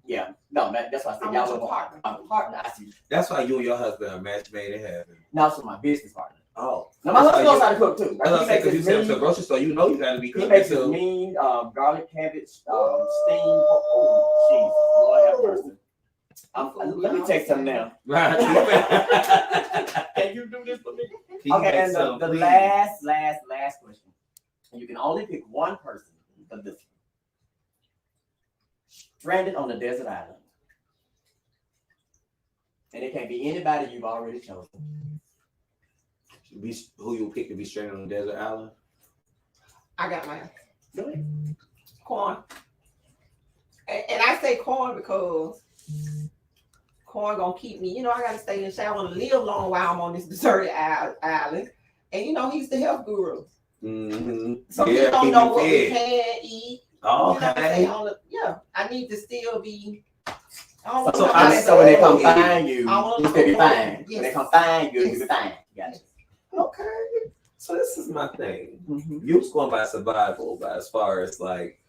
Yeah, no, that's why I said y'all know my partner. I see. That's why you and your husband are match made in heaven. Now for my business partner. Oh, Now my husband knows how to cook too. That's what I'm saying, He because you makes said this to the mean- grocery store, you know you gotta be He cooking makes this too. mean garlic cabbage steam. Oh, Jesus, Lord have mercy. Let me text him now. Right. Can you do this for me? He Okay, makes and some, the please. last question. You can only pick one person for this one. Stranded on a desert island. And it can be anybody you've already chosen. Who you pick to be stranded on a desert island? I got mine. Go ahead. Corn. And I say corn because corn gonna keep me. You know, I gotta stay in the shower and live long while I'm on this deserted island. And you know, he's the health guru. Mm-hmm. So he don't know what we can eat. Okay. Yeah, I need to still be. So when they come find you, you still be fine. Yes. When they come find you, you be fine. Gotcha. Okay. So this is my thing. You was going by survival, but as far as like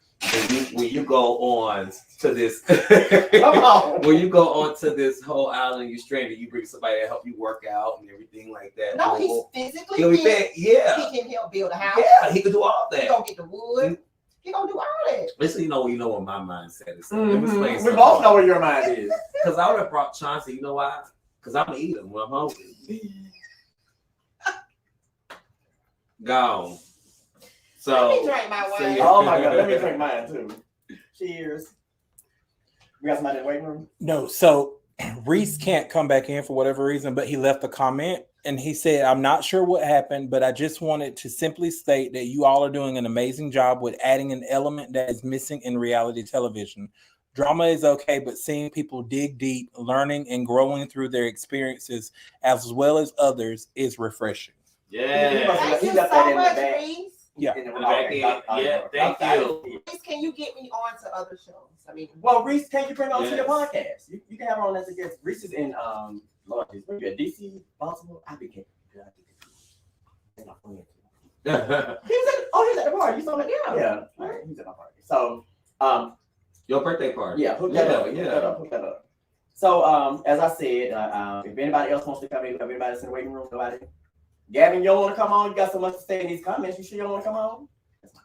when you go on to this when you go on to this whole island, you're stranded, you bring somebody to help you work out and everything like that. No, he's physically He'll be fit. fit. Yeah. He can help build a house. Yeah, he can do all He that. gonna get the wood. He gonna do all that. Listen, you know what my mindset is. We both know where your mind is. Because I would have brought Chauncey. You know why? Because I'm gonna eat them when I'm hungry. Gone. So Let me drink my wine. Oh my God, let me drink mine too. Cheers. We got somebody in the waiting room? No, so Reese can't come back in for whatever reason, but he left a comment and he said, I'm not sure what happened, but I just wanted to simply state that you all are doing an amazing job with adding an element that is missing in reality television. Drama is okay, but seeing people dig deep, learning and growing through their experiences as well as others is refreshing. yeah. Thank He you left so that in the much, bag. Reese. Yeah. In the back end. Yeah, thank you. Reese, can you get me on to other shows? I mean, Well, Reese, can you bring her on to your Yes. podcast? You can have her on as a guest. Reese is in Lord, is where you at? DC, Baltimore? I be kidding. He's at the party. You saw him? Yeah. Right. He's at my party. So Your birthday party. yeah, hook that up. Hook that up. So as I said, if anybody else wants to come in, if anybody else in the waiting room, nobody. Gavin, you don't want to come on? You got so much to say in these comments. You sure you don't want to come on?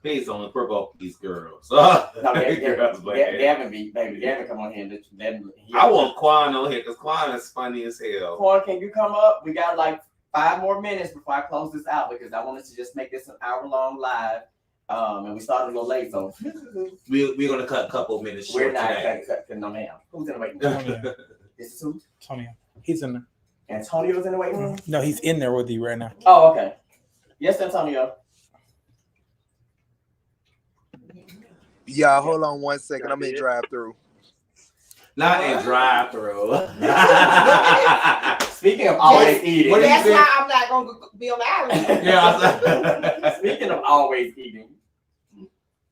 Please don't provoke these girls. No, Girls, man. Gavin, come on here. I want Quan on here because Quan is funny as hell. Quan, can you come up? We got like 5 more minutes before I close this out because I wanted to just make this an hour-long live. And we started a little late, so we're gonna cut a couple minutes short. We're not today. cutting no man. Who's in the waiting room? This is who? Antonio. He's in there. Antonio's in the waiting room? No, he's in there with you right now. Oh, okay. Yes, Antonio. Y'all, hold on 1 second. I'm in drive-through. Not in drive-through. Speaking of always eating. That's why I'm not going to be on the island. Yeah. Speaking of always eating.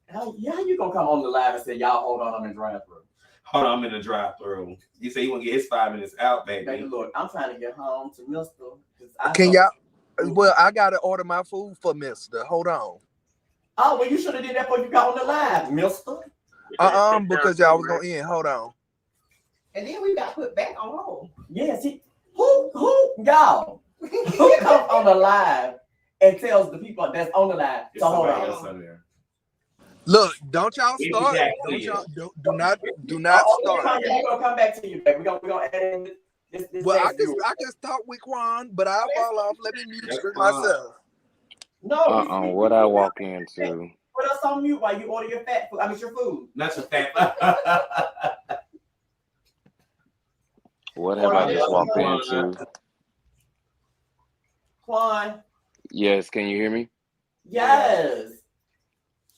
How you going to come on the live and say, y'all, hold on, I'm in drive-through? Hold on, I'm in the drive-through. You say you want to get his 5 minutes out, baby. Baby, look, I'm trying to get home to Mr. Can y'all? Well, I got to order my food for Mr. Hold on. Oh, well, you should have did that before you got on the live, Mister. Because y'all was going to end. Hold on. And then we got put back on hold. Yes, y'all, who comes on the live and tells the people that's on the live to hold on? Look, don't y'all start. Don't y'all, do not start. We're gonna come back to you, baby. We're gonna add in this well, I can start with Quan, but I'll fall off. Let me mute myself. No. What I walk into? Put us on mute while you order your fat food. I mean your food. Not your fat. What have I just walked into? Quan. Yes, can you hear me? Yes.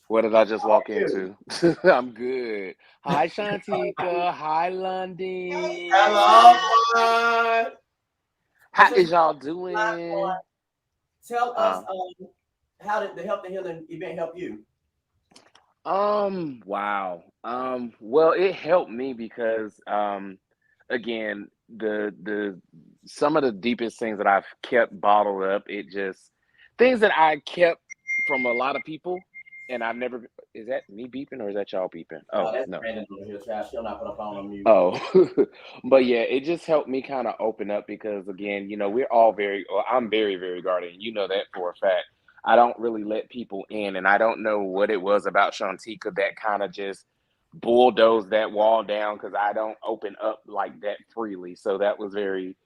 What did I just walk into? I'm good. Hi, Shantika. Hi, London. Hello, Quan. How is y'all doing? Tell us how did the Health and Healing event help you? Wow. Well, it helped me because again, the some of the deepest things that I've kept bottled up, it just things that I kept from a lot of people, and I've never. Is that me beeping or is that y'all beeping? Oh, that's no. Brandon over here, child. She'll not put a phone on mute. Oh, but yeah, it just helped me kind of open up because again, we're all I'm very, very guarded. You know that for a fact. I don't really let people in, and I don't know what it was about Shantika that kind of just bulldozed that wall down because I don't open up like that freely. So that was very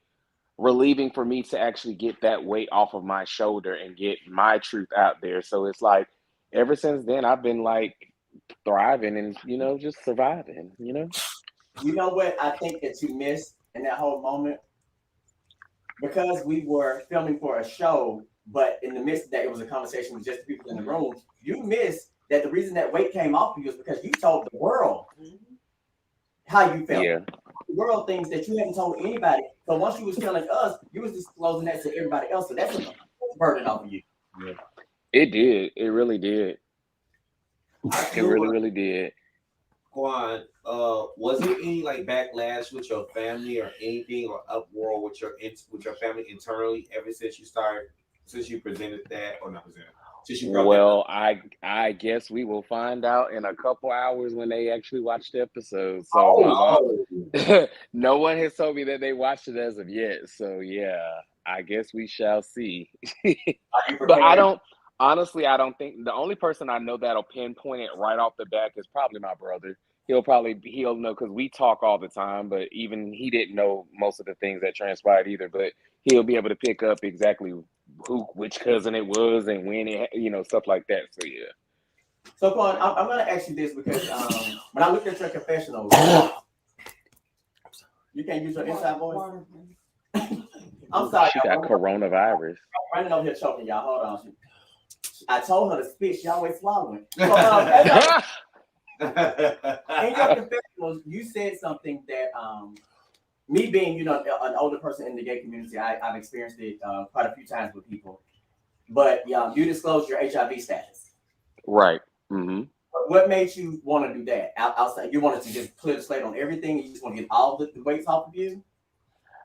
relieving for me to actually get that weight off of my shoulder and get my truth out there. So it's like ever since then, I've been like thriving and, just surviving, You know what I think that you missed in that whole moment? Because we were filming for a show, but in the midst of that, it was a conversation with just the people in the room. You missed that the reason that weight came off of you is because you told the world how you felt. Yeah. The world things that you hadn't told anybody. So once you was telling us, you was disclosing that to everybody else. So that's a burden off of you. Yeah. It did. It really did. It really, really did. Quan, was there any like backlash with your family or anything or uproar with your family internally ever since you presented that or not presented? Well, I guess we will find out in a couple hours when they actually watch the episode. So no one has told me that they watched it as of yet. So yeah, I guess we shall see. But I don't think the only person I know that'll pinpoint it right off the bat is probably my brother. He'll know because we talk all the time, but even he didn't know most of the things that transpired either, but he'll be able to pick up exactly which cousin it was and when it, stuff like that. So yeah. So Quan, I'm going to ask you this because when I looked at your confessionals, you can't use your inside voice. I'm sorry. She got coronavirus. I'm running over here choking y'all. Hold on. I told her to spit. She always swallowing. So, in your confessionals, you said something that me being, an older person in the gay community, I've experienced it quite a few times with people. But you disclosed your HIV status. Right. Mm-hmm. What made you want to do that? Outside, you wanted to just clear the slate on everything, and you just want to get all the weights off of you?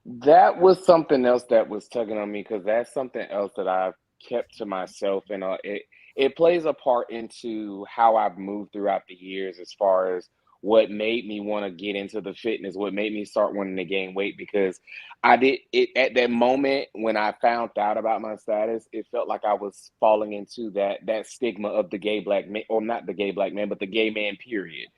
That was something else that was tugging on me because that's something else that I've kept to myself, and it plays a part into how I've moved throughout the years as far as what made me want to get into the fitness, what made me start wanting to gain weight, because I did it at that moment when I found out about my status. It felt like I was falling into that stigma of the gay black man, or not the gay black man, but the gay man period.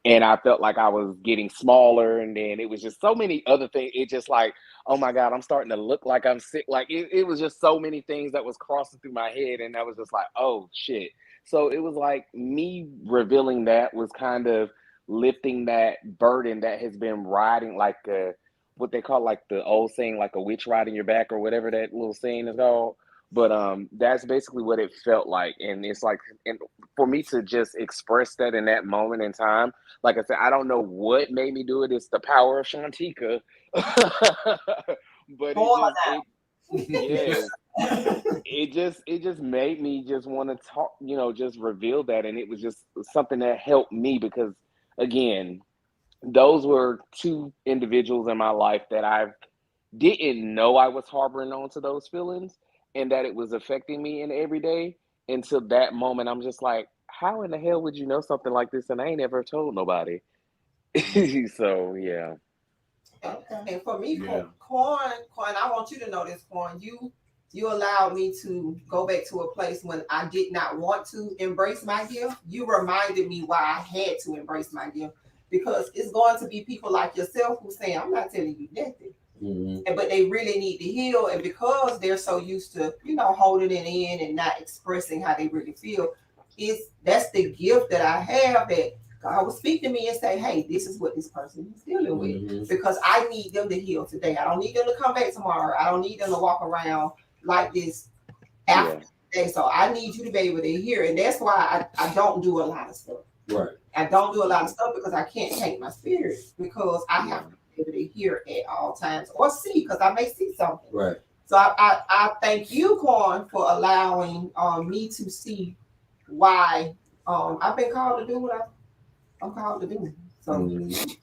and I felt like I was getting smaller, and then it was just so many other things. It just like, oh my God, I'm starting to look like I'm sick. Like it was just so many things that was crossing through my head, and I was just like, oh shit. So it was like me revealing that was kind of lifting that burden that has been riding, like what they call, like the old saying, like a witch riding your back or whatever that little saying is called. But that's basically what it felt like. And it's like, and for me to just express that in that moment in time, like I said, I don't know what made me do it. It's the power of Shantika. But it just made me just want to talk, just reveal that. And it was just something that helped me because, again, those were two individuals in my life that I didn't know I was harboring onto those feelings and that it was affecting me in every day. Until that moment, I'm just like, how in the hell would you know something like this? And I ain't ever told nobody. So, yeah. And for me, Corn, I want you to know this, Corn. You allowed me to go back to a place when I did not want to embrace my gift. You reminded me why I had to embrace my gift, because it's going to be people like yourself who saying, I'm not telling you nothing. Mm-hmm. But they really need to heal. And because they're so used to, holding it in and not expressing how they really feel, that's the gift that I have, that God will speak to me and say, hey, this is what this person is dealing with. Mm-hmm. Because I need them to heal today. I don't need them to come back tomorrow. I don't need them to walk around like this after today. So I need you to be able to hear. And that's why I don't do a lot of stuff. Right. I don't do a lot of stuff because I can't take my spirit, because I have to be able to hear at all times, or see, because I may see something. Right. So I thank you, Corn, for allowing me to see why I've been called to do what I'm called to do. So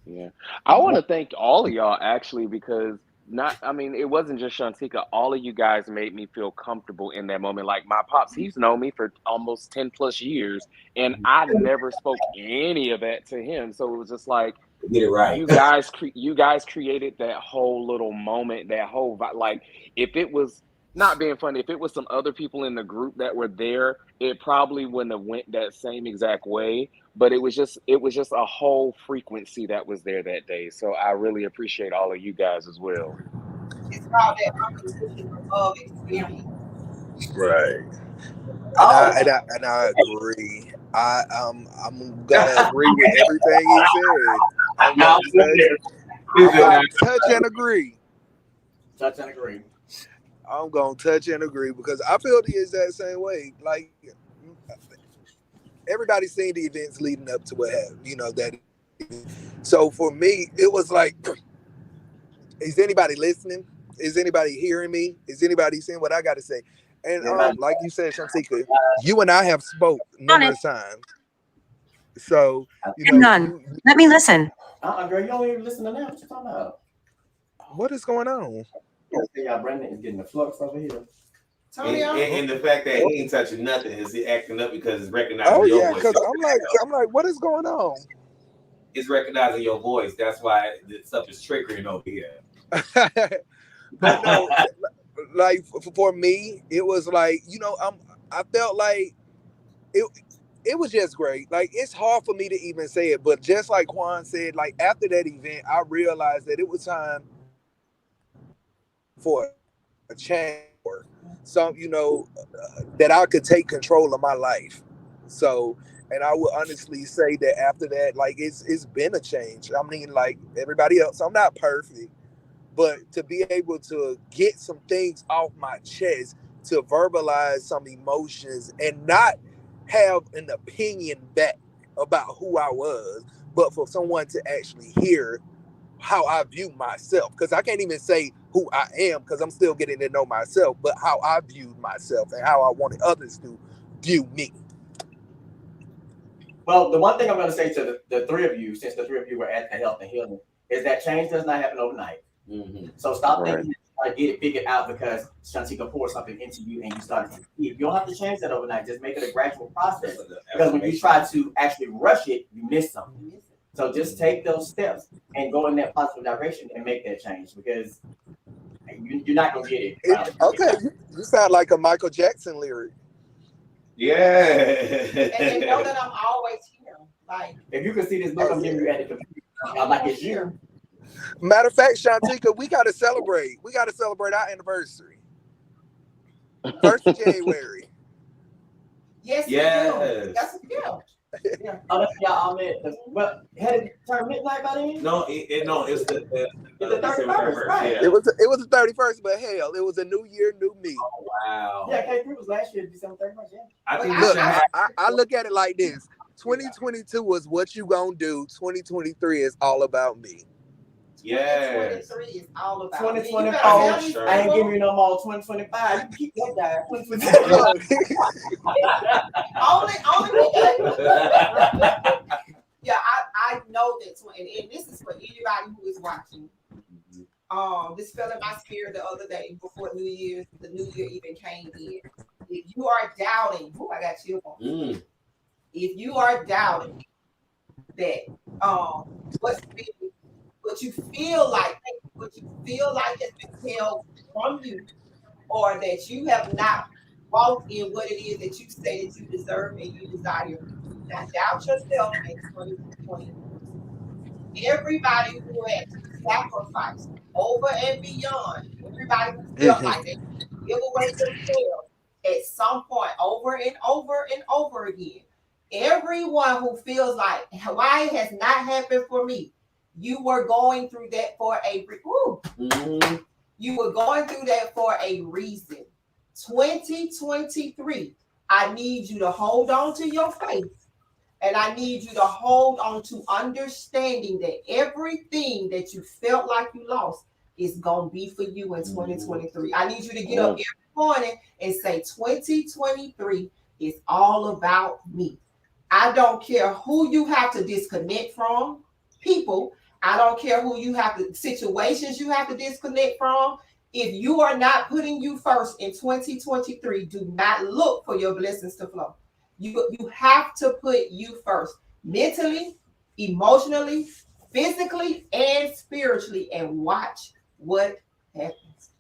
yeah, I want to thank all of y'all actually, because it wasn't just Shantika. All of you guys made me feel comfortable in that moment. Like my pops, he's known me for almost 10 plus years, and I never spoke any of that to him. So it was just like, get it right. You guys created that whole little moment, that whole, like, if it was not being funny, if it was some other people in the group that were there, it probably wouldn't have went that same exact way. But it was just a whole frequency that was there that day. So I really appreciate all of you guys as well. It's called that repetition of experience. Right. And I agree. I'm gonna agree with everything he said. I'm gonna touch and agree. Touch and agree. I'm gonna touch and agree, because I feel the exact same way. Like, everybody's seen the events leading up to what happened, that. So for me, it was like, is anybody listening? Is anybody hearing me? Is anybody seeing what I got to say? And like you said, Shantika, you and I have spoke numerous times. So, none. Let me listen. Girl, you don't even listen to that. What you talking about? What is going on? Yeah, Brandon is getting the flux over here. And the fact that he ain't touching nothing, is he acting up because it's recognizing your voice? Because I'm like, what is going on? It's recognizing your voice. That's why this stuff is triggering over here. But no, like for me, it was like, I felt like it was just great. Like, it's hard for me to even say it, but just like Juan said, like, after that event, I realized that it was time for a change, that I could take control of my life. So, and I would honestly say that after that, like, it's been a change. I mean, like everybody else, I'm not perfect, but to be able to get some things off my chest, to verbalize some emotions and not have an opinion back about who I was, but for someone to actually hear how I view myself. Because I can't even say who I am, because I'm still getting to know myself, but how I viewed myself and how I wanted others to view me. Well, the one thing I'm going to say to the three of you, since the three of you were at the Health and Healing, is that change does not happen overnight. Mm-hmm. So stop thinking you try to get it figured out because Shantika poured something into you and you started to see it. You don't have to change that overnight. Just make it a gradual process. Because when you try to actually rush it, you miss something. So just take those steps and go in that positive direction and make that change, because you're not going to get it. Okay, you sound like a Michael Jackson lyric. Yeah. And know that I'm always here. Like, if you can see this look I'm giving you at the computer, I'm like it's you. Matter of fact, Shantika, we gotta celebrate. We gotta celebrate our anniversary. 1st of January. yes, Yes. we do. That's yeah. Oh, that's y'all well, had it turned midnight by then? No, it's the It's the 31st, right? Yeah. It was the 31st, but hell, it was a new year, new me. Oh, wow. Yeah, K3 was last year, December 31st, yeah. I think Look, I look at it like this: 2022 was what you gonna do. 2023 is all about me. Yeah. 2023 is all about 2024, I I ain't giving you no more. 2025, you can keep that guy. 2025. Yeah, I know that, and this is for anybody who is watching. This fell in my spirit the other day before the New Year even came in. If you are doubting, I got chills on. If you are doubting that what you feel like has been held from you, or that you have not walked in what it is that you say that you deserve and you desire, not doubt yourself in 2020. Everybody who has sacrificed over and beyond, everybody who felt like they give away themselves at some point over and over and over again. Everyone who feels like, why it has not happened for me? You were going through that for a You were going through that for a reason. 2023, I need you to hold on to your faith. And I need you to hold on to understanding that everything that you felt like you lost is going to be for you in 2023. I need you to get up every morning and say, 2023 is all about me. I don't care who you have to disconnect from, people. I don't care who you have to, situations you have to disconnect from. If you are not putting you first in 2023, do not look for your blessings to flow. You have to put you first, mentally, emotionally, physically, and spiritually, and watch what happens.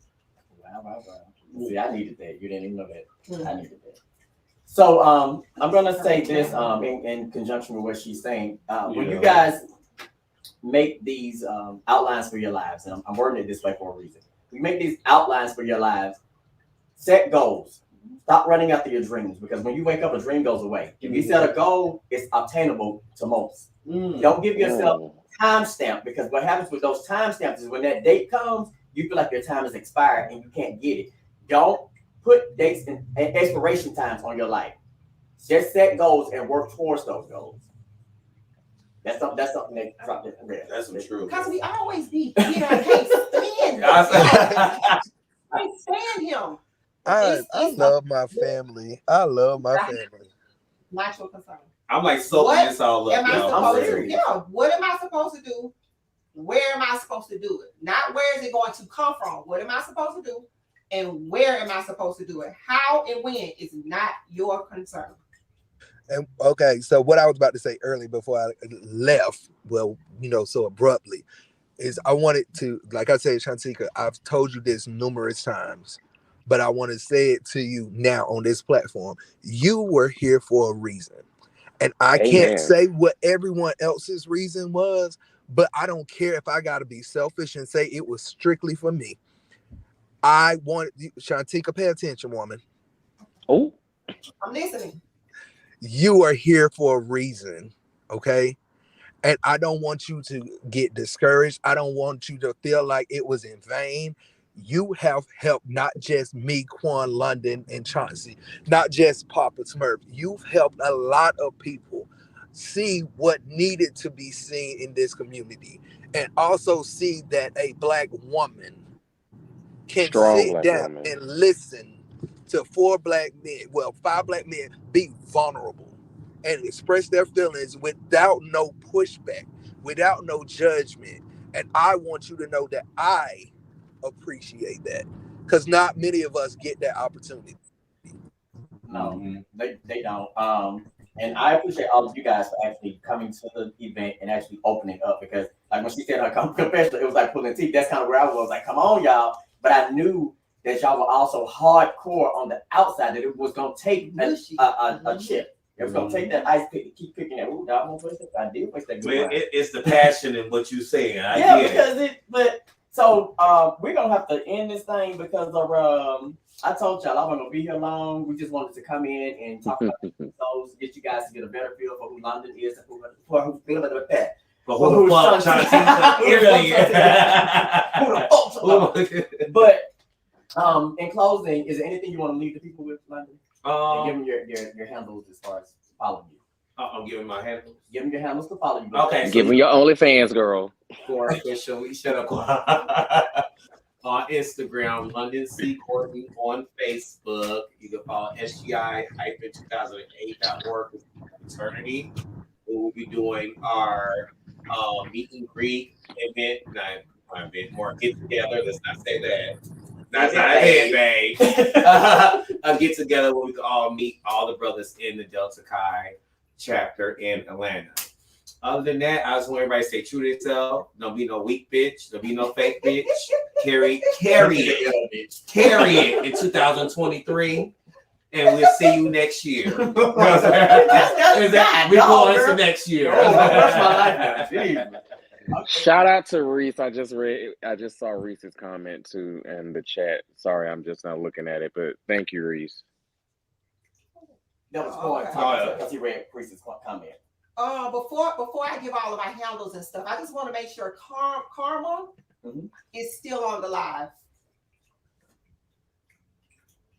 Wow. See, I needed that. You didn't even know that. I needed that. So I'm gonna say this in conjunction with what she's saying. When you guys make these outlines for your lives, and I'm wording it this way for a reason. You make these outlines for your lives, set goals. Stop running after your dreams, because when you wake up, a dream goes away. If you set a goal, it's obtainable to most. Don't give yourself time stamp, because what happens with those time stamps is when that date comes, you feel like your time is expired and you can't get it. Don't put dates and expiration times on your life. Just set goals and work towards those goals. That's something that dropped it. That's true. Because we always be, I can't stand him. I love my family. I love my family. Not your concern. I'm like soaking this all up. What am I supposed to do? Where am I supposed to do it? Not where is it going to come from? What am I supposed to do? And where am I supposed to do it? How and when is not your concern. And okay, so what I was about to say earlier before I left, well, so abruptly, is I wanted to, like I said, Shantika, I've told you this numerous times, but I want to say it to you now on this platform. You were here for a reason. And I can't say what everyone else's reason was, but I don't care if I got to be selfish and say it was strictly for me. I wanted you, Shantika, pay attention, woman. Oh, I'm listening. You are here for a reason, okay? And I don't want you to get discouraged. I don't want you to feel like it was in vain. You have helped not just me, Quan, London, and Chauncey, not just Papa Smurf. You've helped a lot of people see what needed to be seen in this community, and also see that a Black woman can sit down and listen to 5 Black men be vulnerable and express their feelings without no pushback, without no judgment. And I want you to know that I appreciate that, because not many of us get that opportunity. No, they don't. And I appreciate all of you guys for actually coming to the event and actually opening up, because like when she said her confession, it was like pulling teeth. That's kind of where I was like, come on, y'all. But I knew that y'all were also hardcore on the outside, that it was going to take a chip. It's gonna take that ice pick, keep picking that. Ooh, I won't waste that. I did waste that. Man, it's the passion in what you saying. Yeah, because so we're gonna have to end this thing because of I told y'all I wasn't gonna be here long. We just wanted to come in and talk about those, get you guys to get a better feel for who London is and who feel like that. But who the fuck trying to But in closing, is there anything you want to leave the people with, London? And give them your handles as far as following you. I'm giving my handles. Give them your handles to follow you. Okay. Give them your OnlyFans, girl. For official, shut up. On Instagram, London C. Courtney. On Facebook, you can follow SGI-2008.org Eternity. We will be doing our meet and greet event. Not event, more get together. Let's not say that. That's not it, babe. A get together where we can all meet all the brothers in the Delta Chi chapter in Atlanta. Other than that, I just want everybody to stay true to themselves. Don't be no weak bitch. Don't be no fake bitch. Carry it in 2023. And we'll see you next year. We going into next year. That's my life now. Shout out to Reese. I just saw Reese's comment too in the chat. Sorry, I'm just not looking at it, but thank you, Reese. That was going because he read Reese's comment. Before I give all of my handles and stuff, I just want to make sure Karma is still on the live.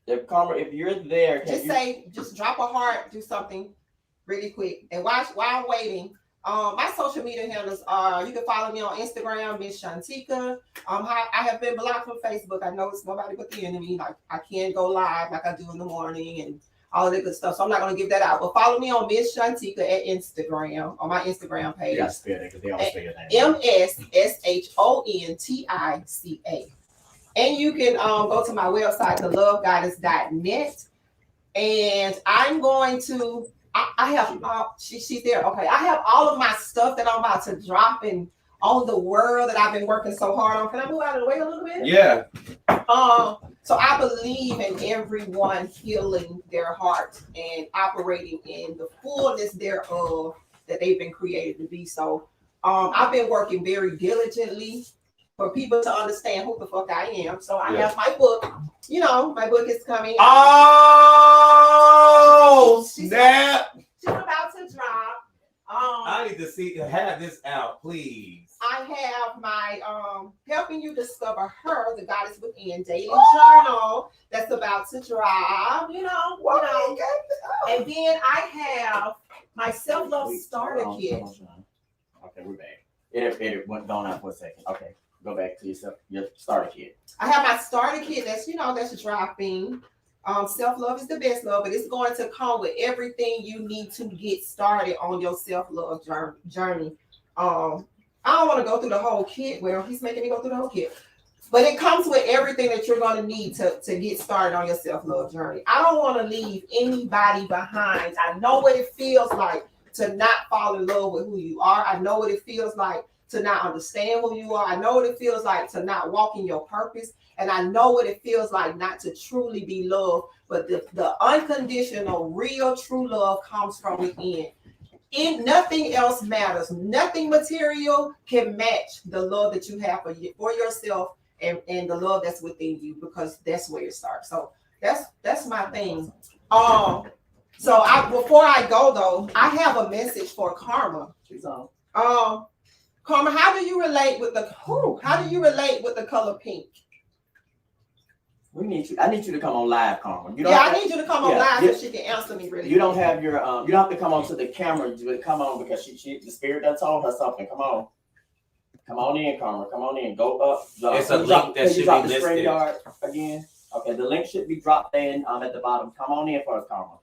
If Karma, if you're there, just drop a heart, do something really quick. And while I'm waiting, my social media handles are, you can follow me on Instagram, Miss Shantika. I have been blocked from Facebook. I know it's nobody but the enemy. Like I can't go live like I do in the morning and all of that good stuff. So I'm not going to give that out. But follow me on Miss Shantika at Instagram, on my Instagram page. Yeah, spell it because they don't spell your name. MSSHONTICA. And you can go to my website, thelovegoddess.net. And I'm going to, I have, she's there. Okay. I have all of my stuff that I'm about to drop and on the world that I've been working so hard on. Can I move out of the way a little bit? Yeah. So I believe in everyone healing their heart and operating in the fullness thereof that they've been created to be. So I've been working very diligently for people to understand who the fuck I am. So I have my book. You know, my book is coming out. Oh, snap. She's about to drop. I need to have this out, please. I have my Helping You Discover Her, the Goddess Within daily journal that's about to drop, And then I have my self-love starter kit. Okay, we're back. It went gone out for a second. Okay, go back to your starter kit. I have my starter kit that's dropping. Self-love is the best love, but it's going to come with everything you need to get started on your self-love journey. I don't want to go through the whole kit. Well, he's making me go through the whole kit. But it comes with everything that you're going to need to get started on your self-love journey. I don't want to leave anybody behind. I know what it feels like to not fall in love with who you are. I know what it feels like to not understand who you are. I know what it feels like to not walk in your purpose. And I know what it feels like not to truly be loved. But the unconditional, real, true love comes from within. Nothing else matters. Nothing material can match the love that you have for yourself and the love that's within you, because that's where it starts. So that's my thing. So before I go though, I have a message for Karma. Karma, how do you relate with the color pink? I need you to come on live, Karma. I need you to come on live so she can answer me really. You don't have your you don't have to come on to the camera. Come on, because she the spirit done told her something. Come on in, Karma. Come on in. Go up. It's a link that should be listed again. Okay, the link should be dropped in at the bottom. Come on in for us, Karma.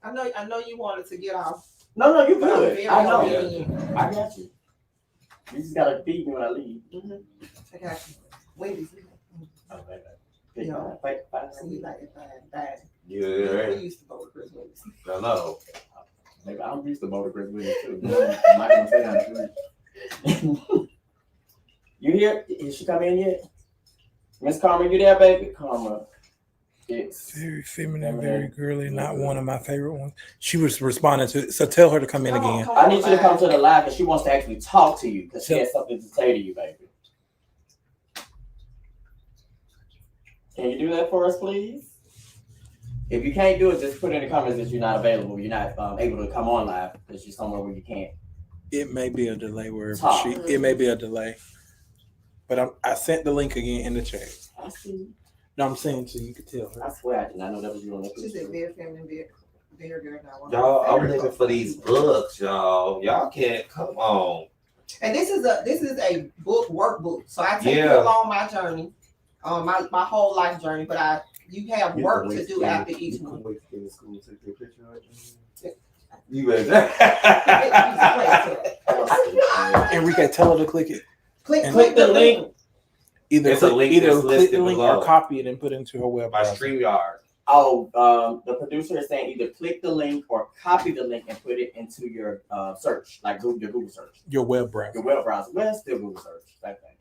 I know you wanted to get off. No, you good. I know. I got you. You just gotta feed me when I leave. I got you. Wendy's. Oh, baby. You know, fine. Yeah, right. We used to go to Chris Willis. Hello. Maybe I'm used to motor Chris Willis too. I'm not gonna say that. You here? Is she come in yet? Miss Karma, you there, baby? Karma. It's very feminine, very girly. Not one of my favorite ones. She was responding to it, so tell her to come in again. I need you to come to the live because she wants to actually talk to you because she has something to say to you, baby. Can you do that for us, please? If you can't do it, just put in the comments that you're not available. You're not able to come on live because you're somewhere where you can't. It may be a delay wherever it may be a delay. But I sent the link again in the chat. I see. No, I'm saying so you could tell her. I swear I did not know that was you on the She said very feminine, very girl. Y'all, I'm looking for these books, y'all. Y'all can't come on. And this is a book workbook. So I take you along my journey, my whole life journey. But you have work to do after each one. You better. Enrique, tell her to click it. Click the link. Either click the link or copy it and put it into her web. My StreamYard. Oh, the producer is saying either click the link or copy the link and put it into your search, like your Google search. Your web browser. Your web browser. Well, still Google search. Same thing.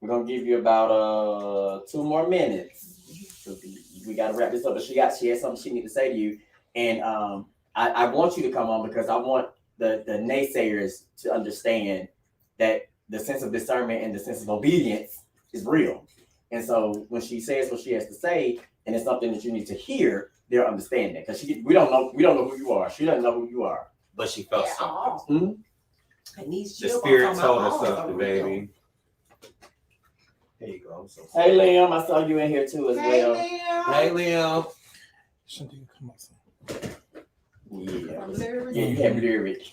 We're gonna give you about 2 more minutes. We gotta wrap this up. But she has something she needs to say to you, and I want you to come on because I want the naysayers to understand that the sense of discernment and the sense of obedience is real. And so when she says what she has to say, and it's something that you need to hear, they're understanding. Because we don't know who you are. She doesn't know who you are. But she felt something. Mm-hmm. And these the spirit told her something, baby. There you go. Hey Liam, I saw you in here too as well. Hey Liam. Yeah, you have lyric.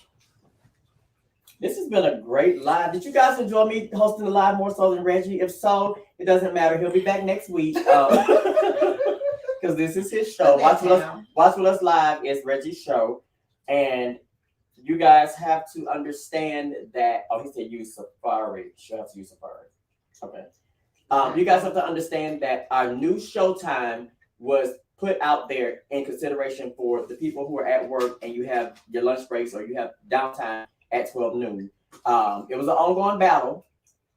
This has been a great live. Did you guys enjoy me hosting the live more so than Reggie? If so, it doesn't matter. He'll be back next week because this is his show. Watch with us live is Reggie's show, and you guys have to understand that. Oh, he said use Safari. You have to use Safari. Okay. You guys have to understand that our new showtime was put out there in consideration for the people who are at work and you have your lunch breaks or you have downtime at 12 noon. It was an ongoing battle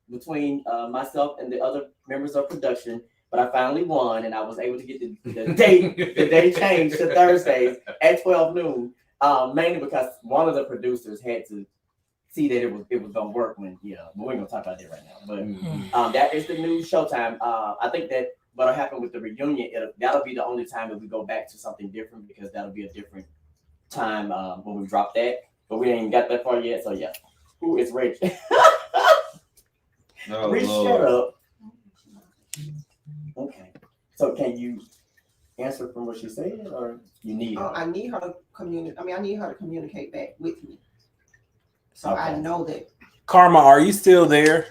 between myself and the other members of production, but I finally won and I was able to get the day changed to Thursdays at 12 noon, mainly because one of the producers had to see that it was gonna work when, but we ain't gonna talk about that right now. But that is the new showtime. I think that what'll happen with the reunion, that'll be the only time that we go back to something different because that'll be a different time when we drop that. But we ain't got that far yet, so yeah. Who is Rich? Rich, shut up. Okay. So can you answer from what she said, or you need her? I need her to communicate. I need her to communicate back with me, so I know that. Karma, are you still there?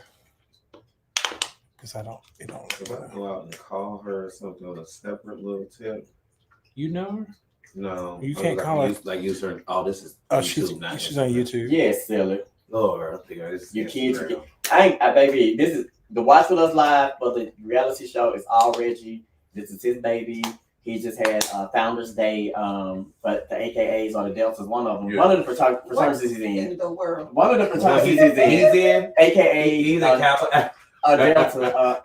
Because I don't. If I go out and call her or something on a separate little tip. You know her? No, you can't call her. Use her. Oh, this is. She's on YouTube. Yes, Silly. Lord, I think your kids. Baby. This is the Watch With Us live, but the reality show is all Reggie. This is his baby. He just had Founders Day, but the AKAs or the Deltas, one of them. Yeah. One of the fraternities he's in. The world. One of the fraternities he's in. AKA. He's a Kappa. A Delta.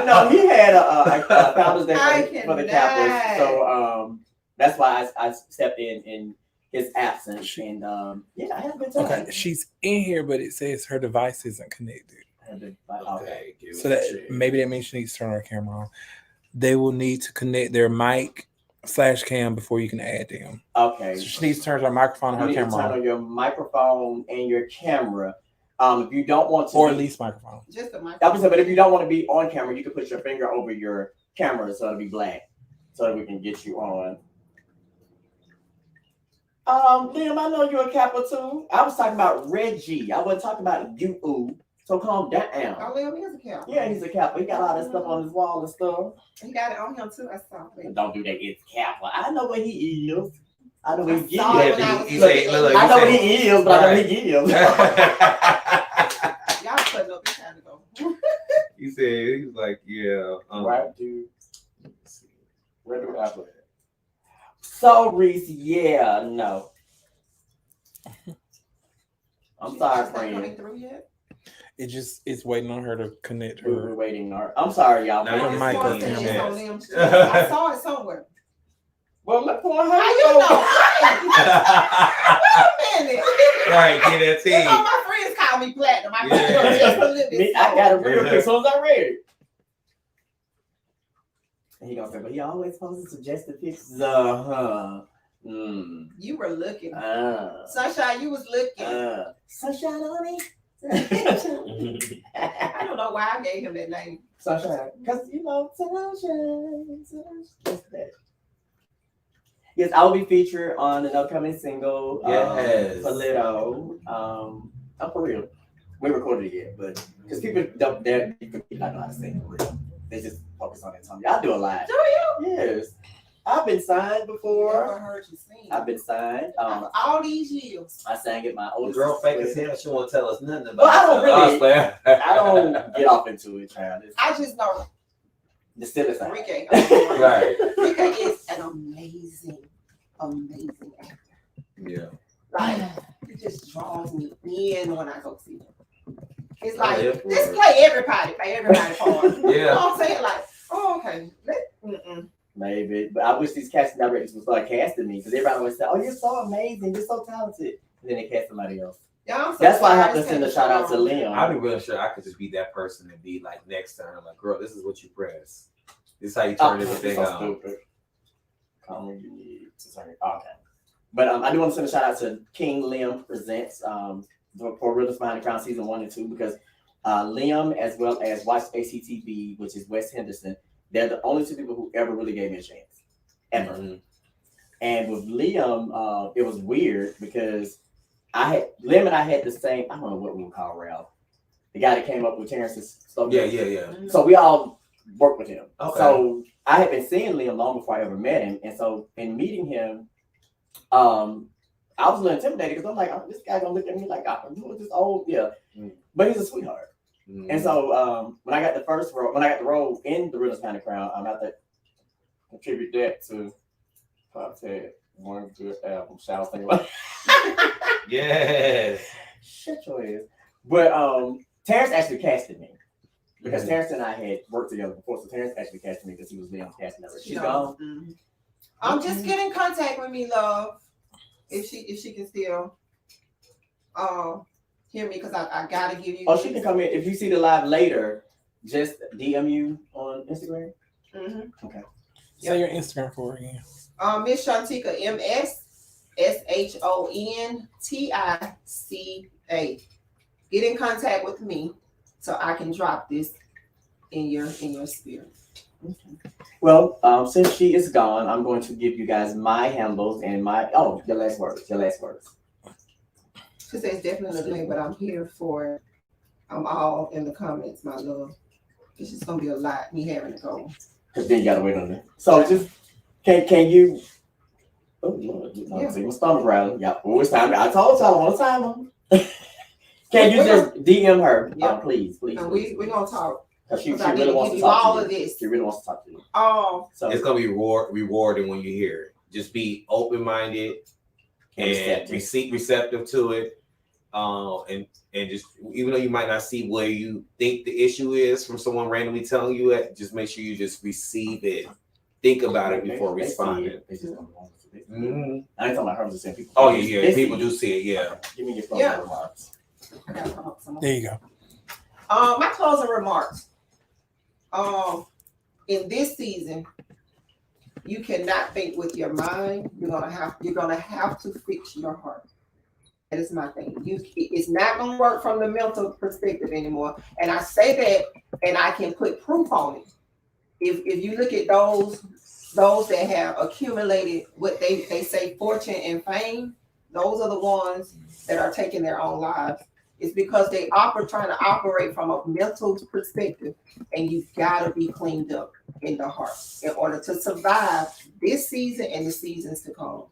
No, he had a Founders Day for the Kappas, so that's why I stepped in his absence, and I had a good time. Okay, she's in here, but it says her device isn't connected. Okay, so that means she needs to turn her camera on. They will need to connect their mic /cam before you can add them. Okay, so she needs to turn her microphone and her camera on. Turn on your microphone and your camera. If you don't want to, or at least microphone. Just the microphone. But if you don't want to be on camera, you can put your finger over your camera so it'll be black, so that we can get you on. Liam, I know you're a Kappa too. I was talking about Reggie. I wasn't talking about you. So calm down. Oh, Liam is a Kappa. Yeah, he's a Kappa. He got all that stuff on his wall and stuff. He got it on him too. I saw it. Don't do that. It's Kappa. I know what he is. I know what he is. I know what he is, but I know he is. Y'all putting up this time to go. He said, he was like, yeah. Right, dude. Where do I put it? So, Reese, no. I'm sorry, She's not coming friend. through yet. It's waiting on her to connect We're her. waiting. I'm sorry, y'all. Now Her you mic can or see It's camera. on them too. I saw it somewhere. Well, look for her. How you know? Wait a minute. Right, get that That's team. all my friends call me platinum. I Yeah. got just a little bit. Me, I got it real Yeah. quick as soon as I read it. And he gonna say, but he always posts suggested pictures. You were looking. Sunshine, you was looking. Sunshine on me. I don't know why I gave him that name. Sunshine, because you know, sunshine. Just that. Yes, I will be featured on an upcoming single. Yes. Polito. I'm for real. We recorded it yet, but because people don't dare not know how to sing for real. They just focus on that tongue. I do a lot. Do you? Yes. I've been signed Never before. heard you sing. I've been signed. All these years. I sang at my The oldest. girl fake as hell. She won't tell us nothing about. Well, I don't really. herself. I don't get off into it, child. It's I just know the silly side. Enrique. Right. Enrique is an amazing actor. Yeah. Like, it just draws me in when I go see him. It's I like, live for this it. play everybody part. You know Yeah. what I'm saying? Like, oh, okay. Maybe, but I wish these casting directors would start casting me because everybody always say, "Oh, you're so amazing, you're so talented," and then they cast somebody else. Yeah, I'm so That's why I have sorry to send a shout out to Liam. I'd be really sure I could just be that person and be like next to her, like, girl, this is what you press. This is how you turn everything so on. stupid. You need to turn it. Okay, but I do want to send a shout out to King Liam Presents for Realist Behind the Crown season 1 and 2 because Liam as well as Watch ACTV, which is Wes Henderson. They're the only two people who ever really gave me a chance, ever. Mm-hmm. And with Liam, it was weird because Liam and I had the same. I don't know what we would call Ralph, the guy that came up with Terrence's stuff. Yeah. So we all worked with him. Okay. So I had been seeing Liam long before I ever met him, and so in meeting him, I was a little intimidated because I'm like, oh, this guy gonna look at me like, oh, this old, but he's a sweetheart. Mm-hmm. And so when I got the role in the Realest Behind the Crown, I have to contribute that to Pop said one good album. Shout out to Yes. Shut your ass. But Terrence actually casted me because Terrence and I had worked together before, so Terrence actually casted me because he was Liam's casting director. She's gone. Mm-hmm. Just get in contact with me, love. If she can still hear me, because I gotta give you. Oh, she can come in. If you see the live later, just DM you on Instagram. Mm-hmm. Okay. Say your Instagram for her again. Miss Shantika MSSHONTICA. Get in contact with me so I can drop this in your spirit. Okay. Well, since she is gone, I'm going to give you guys my handles and your last words. She says definitely late, but I'm here for it. I'm all in the comments, my love. It's just gonna be a lot, me having to go. Because then you gotta wait on it. So just can you? Oh Lord, see my stomach rattling. Yeah, it's time. I told y'all I want to time. Can you just DM her, please? And we're gonna talk. Because she really wants to talk all to you. of this. She really wants to talk to you. So it's gonna be rewarding when you hear it. Just be open-minded and receptive to it. And just even though you might not see where you think the issue is from someone randomly telling you it, just make sure you just receive it. Think about it before responding. I ain't talking about her, I'm just saying people. Oh yeah, people do see it. Yeah. Give me your closing remarks. There you go. My closing remarks. In this season, you cannot think with your mind. You're gonna have to fix your heart. That is my thing. It's not gonna work from the mental perspective anymore. And I say that, and I can put proof on it. If you look at those that have accumulated what they say fortune and fame, those are the ones that are taking their own lives. It's because they trying to operate from a mental perspective, and you've got to be cleaned up in the heart in order to survive this season and the seasons to come.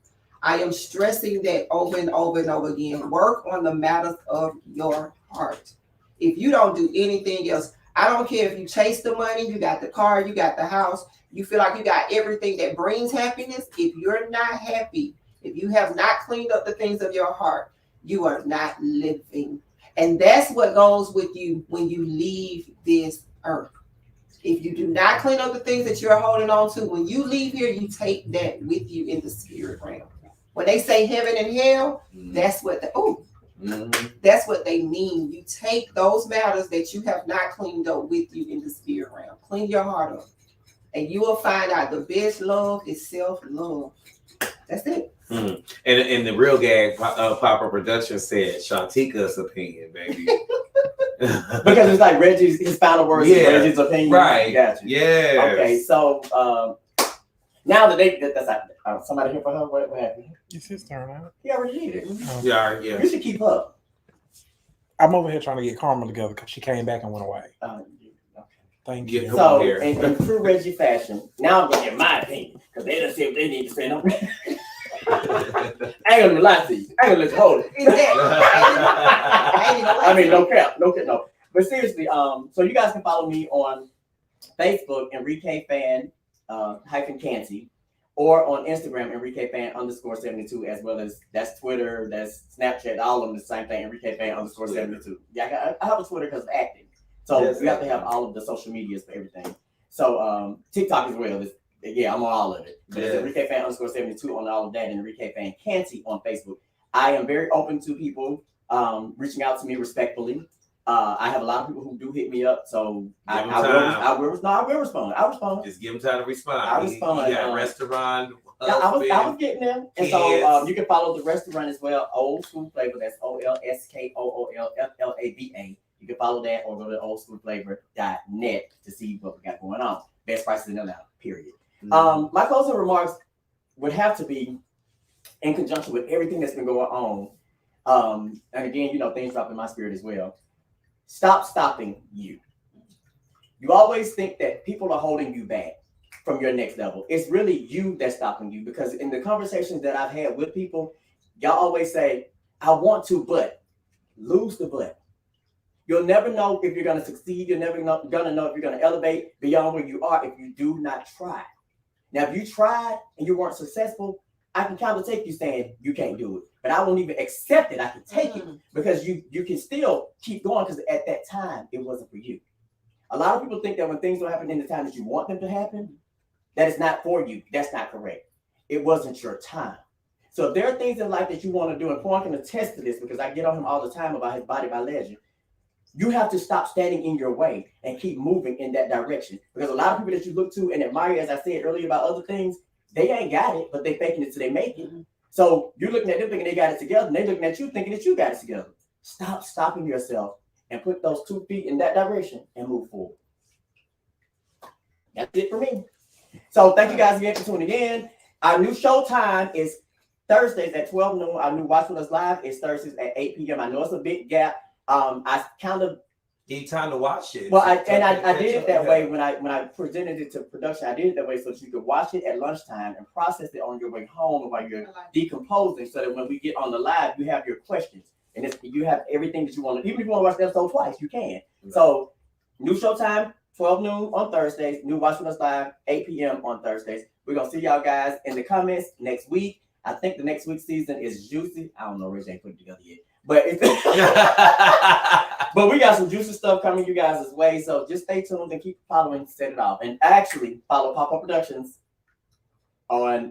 I am stressing that over and over and over again. Work on the matters of your heart. If you don't do anything else, I don't care if you chase the money, you got the car, you got the house, you feel like you got everything that brings happiness. If you're not happy, if you have not cleaned up the things of your heart, you are not living. And that's what goes with you when you leave this earth. If you do not clean up the things that you're holding on to, when you leave here, you take that with you in the spirit realm. When they say heaven and hell, that's what that's what they mean. You take those matters that you have not cleaned up with you in the spirit realm. Clean your heart up. And you will find out the best love is self-love. That's it. And the real gag, Papa Productions said Shantika's opinion, baby. Because it's like his final words is Reggie's opinion. Right. Gotcha. Yeah. Okay, so now that's like, somebody here for her. What happened? It's his turn, huh? He already did it. Yeah. You should keep up. I'm over here trying to get Karma together because she came back and went away. Thank you. So, in true Reggie fashion, now I'm going to get my opinion because they done said what they need to say. No. I ain't gonna lie to you. I ain't gonna let you hold it. I mean, no cap, no. But seriously, so you guys can follow me on Facebook, Enrique Fann -Canty, or on Instagram, Enrique Fann _72, as well as that's Twitter, that's Snapchat, all of them the same thing, Enrique Fann _72. Yeah, I have a Twitter because of acting. So you have to have all of the social medias for everything. So TikTok as well. I'm on all of it. But it's Enrique Fann _72 on all of that, and Enrique Fann Canty on Facebook. I am very open to people reaching out to me respectfully. I have a lot of people who do hit me up, so I will respond. I'll respond. Just give them time to respond. I'll respond. He got restaurant. I was getting them, and so you can follow the restaurant as well. Old School Flavor. That's OLSKOOLFLAVA. You can follow that or go to oldschoolflavor.net to see what we got going on. Best prices in Atlanta, period. My closing remarks would have to be in conjunction with everything that's been going on. And again, things drop in my spirit as well. Stop stopping you. You always think that people are holding you back from your next level. It's really you that's stopping you, because in the conversations that I've had with people, y'all always say, I want to, but lose the but. You'll never know if you're going to succeed. You're never going to know if you're going to elevate beyond where you are if you do not try. Now, if you tried and you weren't successful, I can kind of take you saying you can't do it, but I won't even accept it. I can take it because you can still keep going, because at that time, it wasn't for you. A lot of people think that when things don't happen in the time that you want them to happen, that it's not for you. That's not correct. It wasn't your time. So if there are things in life that you want to do, and Fann can attest to this because I get on him all the time about his Body by Legend, you have to stop standing in your way and keep moving in that direction. Because a lot of people that you look to and admire, as I said earlier about other things, they ain't got it, but they faking it till they make it. So you're looking at them thinking they got it together, and they're looking at you thinking that you got it together. Stop stopping yourself and put those 2 feet in that direction and move forward. That's it for me. So thank you guys again for tuning in. Our new show time is Thursdays at 12 noon. Our new Watch With Us Live is Thursdays at 8 p.m. I know it's a big gap. I kind of need time to watch it. Well, I did it that way when I presented it to production. I did it that way so that you could watch it at lunchtime and process it on your way home while you're decomposing, so that when we get on the live, you have your questions and you have everything that you want to. Even if you want to watch the episode twice, you can. So new show time, 12 noon on Thursdays. New Watch With Us Live, 8 p.m. on Thursdays. We're gonna see y'all guys in the comments next week. I think the next week's season is juicy. I don't know, Rich ain't put it together yet. But but we got some juicy stuff coming you guys' way. So just stay tuned and keep following Set It Off. And actually follow Pop-Up Productions on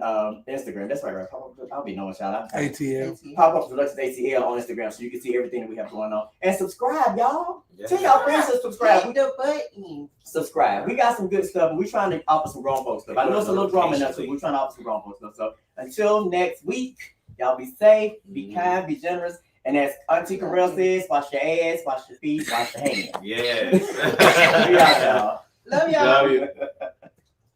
Instagram. That's right. I'll be knowing shout out. ATL. Pop-Up Productions ATL on Instagram, so you can see everything that we have going on. And subscribe, y'all. Tell y'all friends to subscribe. Hit the button. Subscribe. We got some good stuff. We're trying to offer some grown folks stuff. I know it's a little drama in that, so we're trying to offer some grown folks stuff. So until next week, y'all be safe, be kind, be generous. And as Auntie Carell says, wash your ass, wash your feet, wash your hands. Yes. We out, y'all. Love y'all. Love you.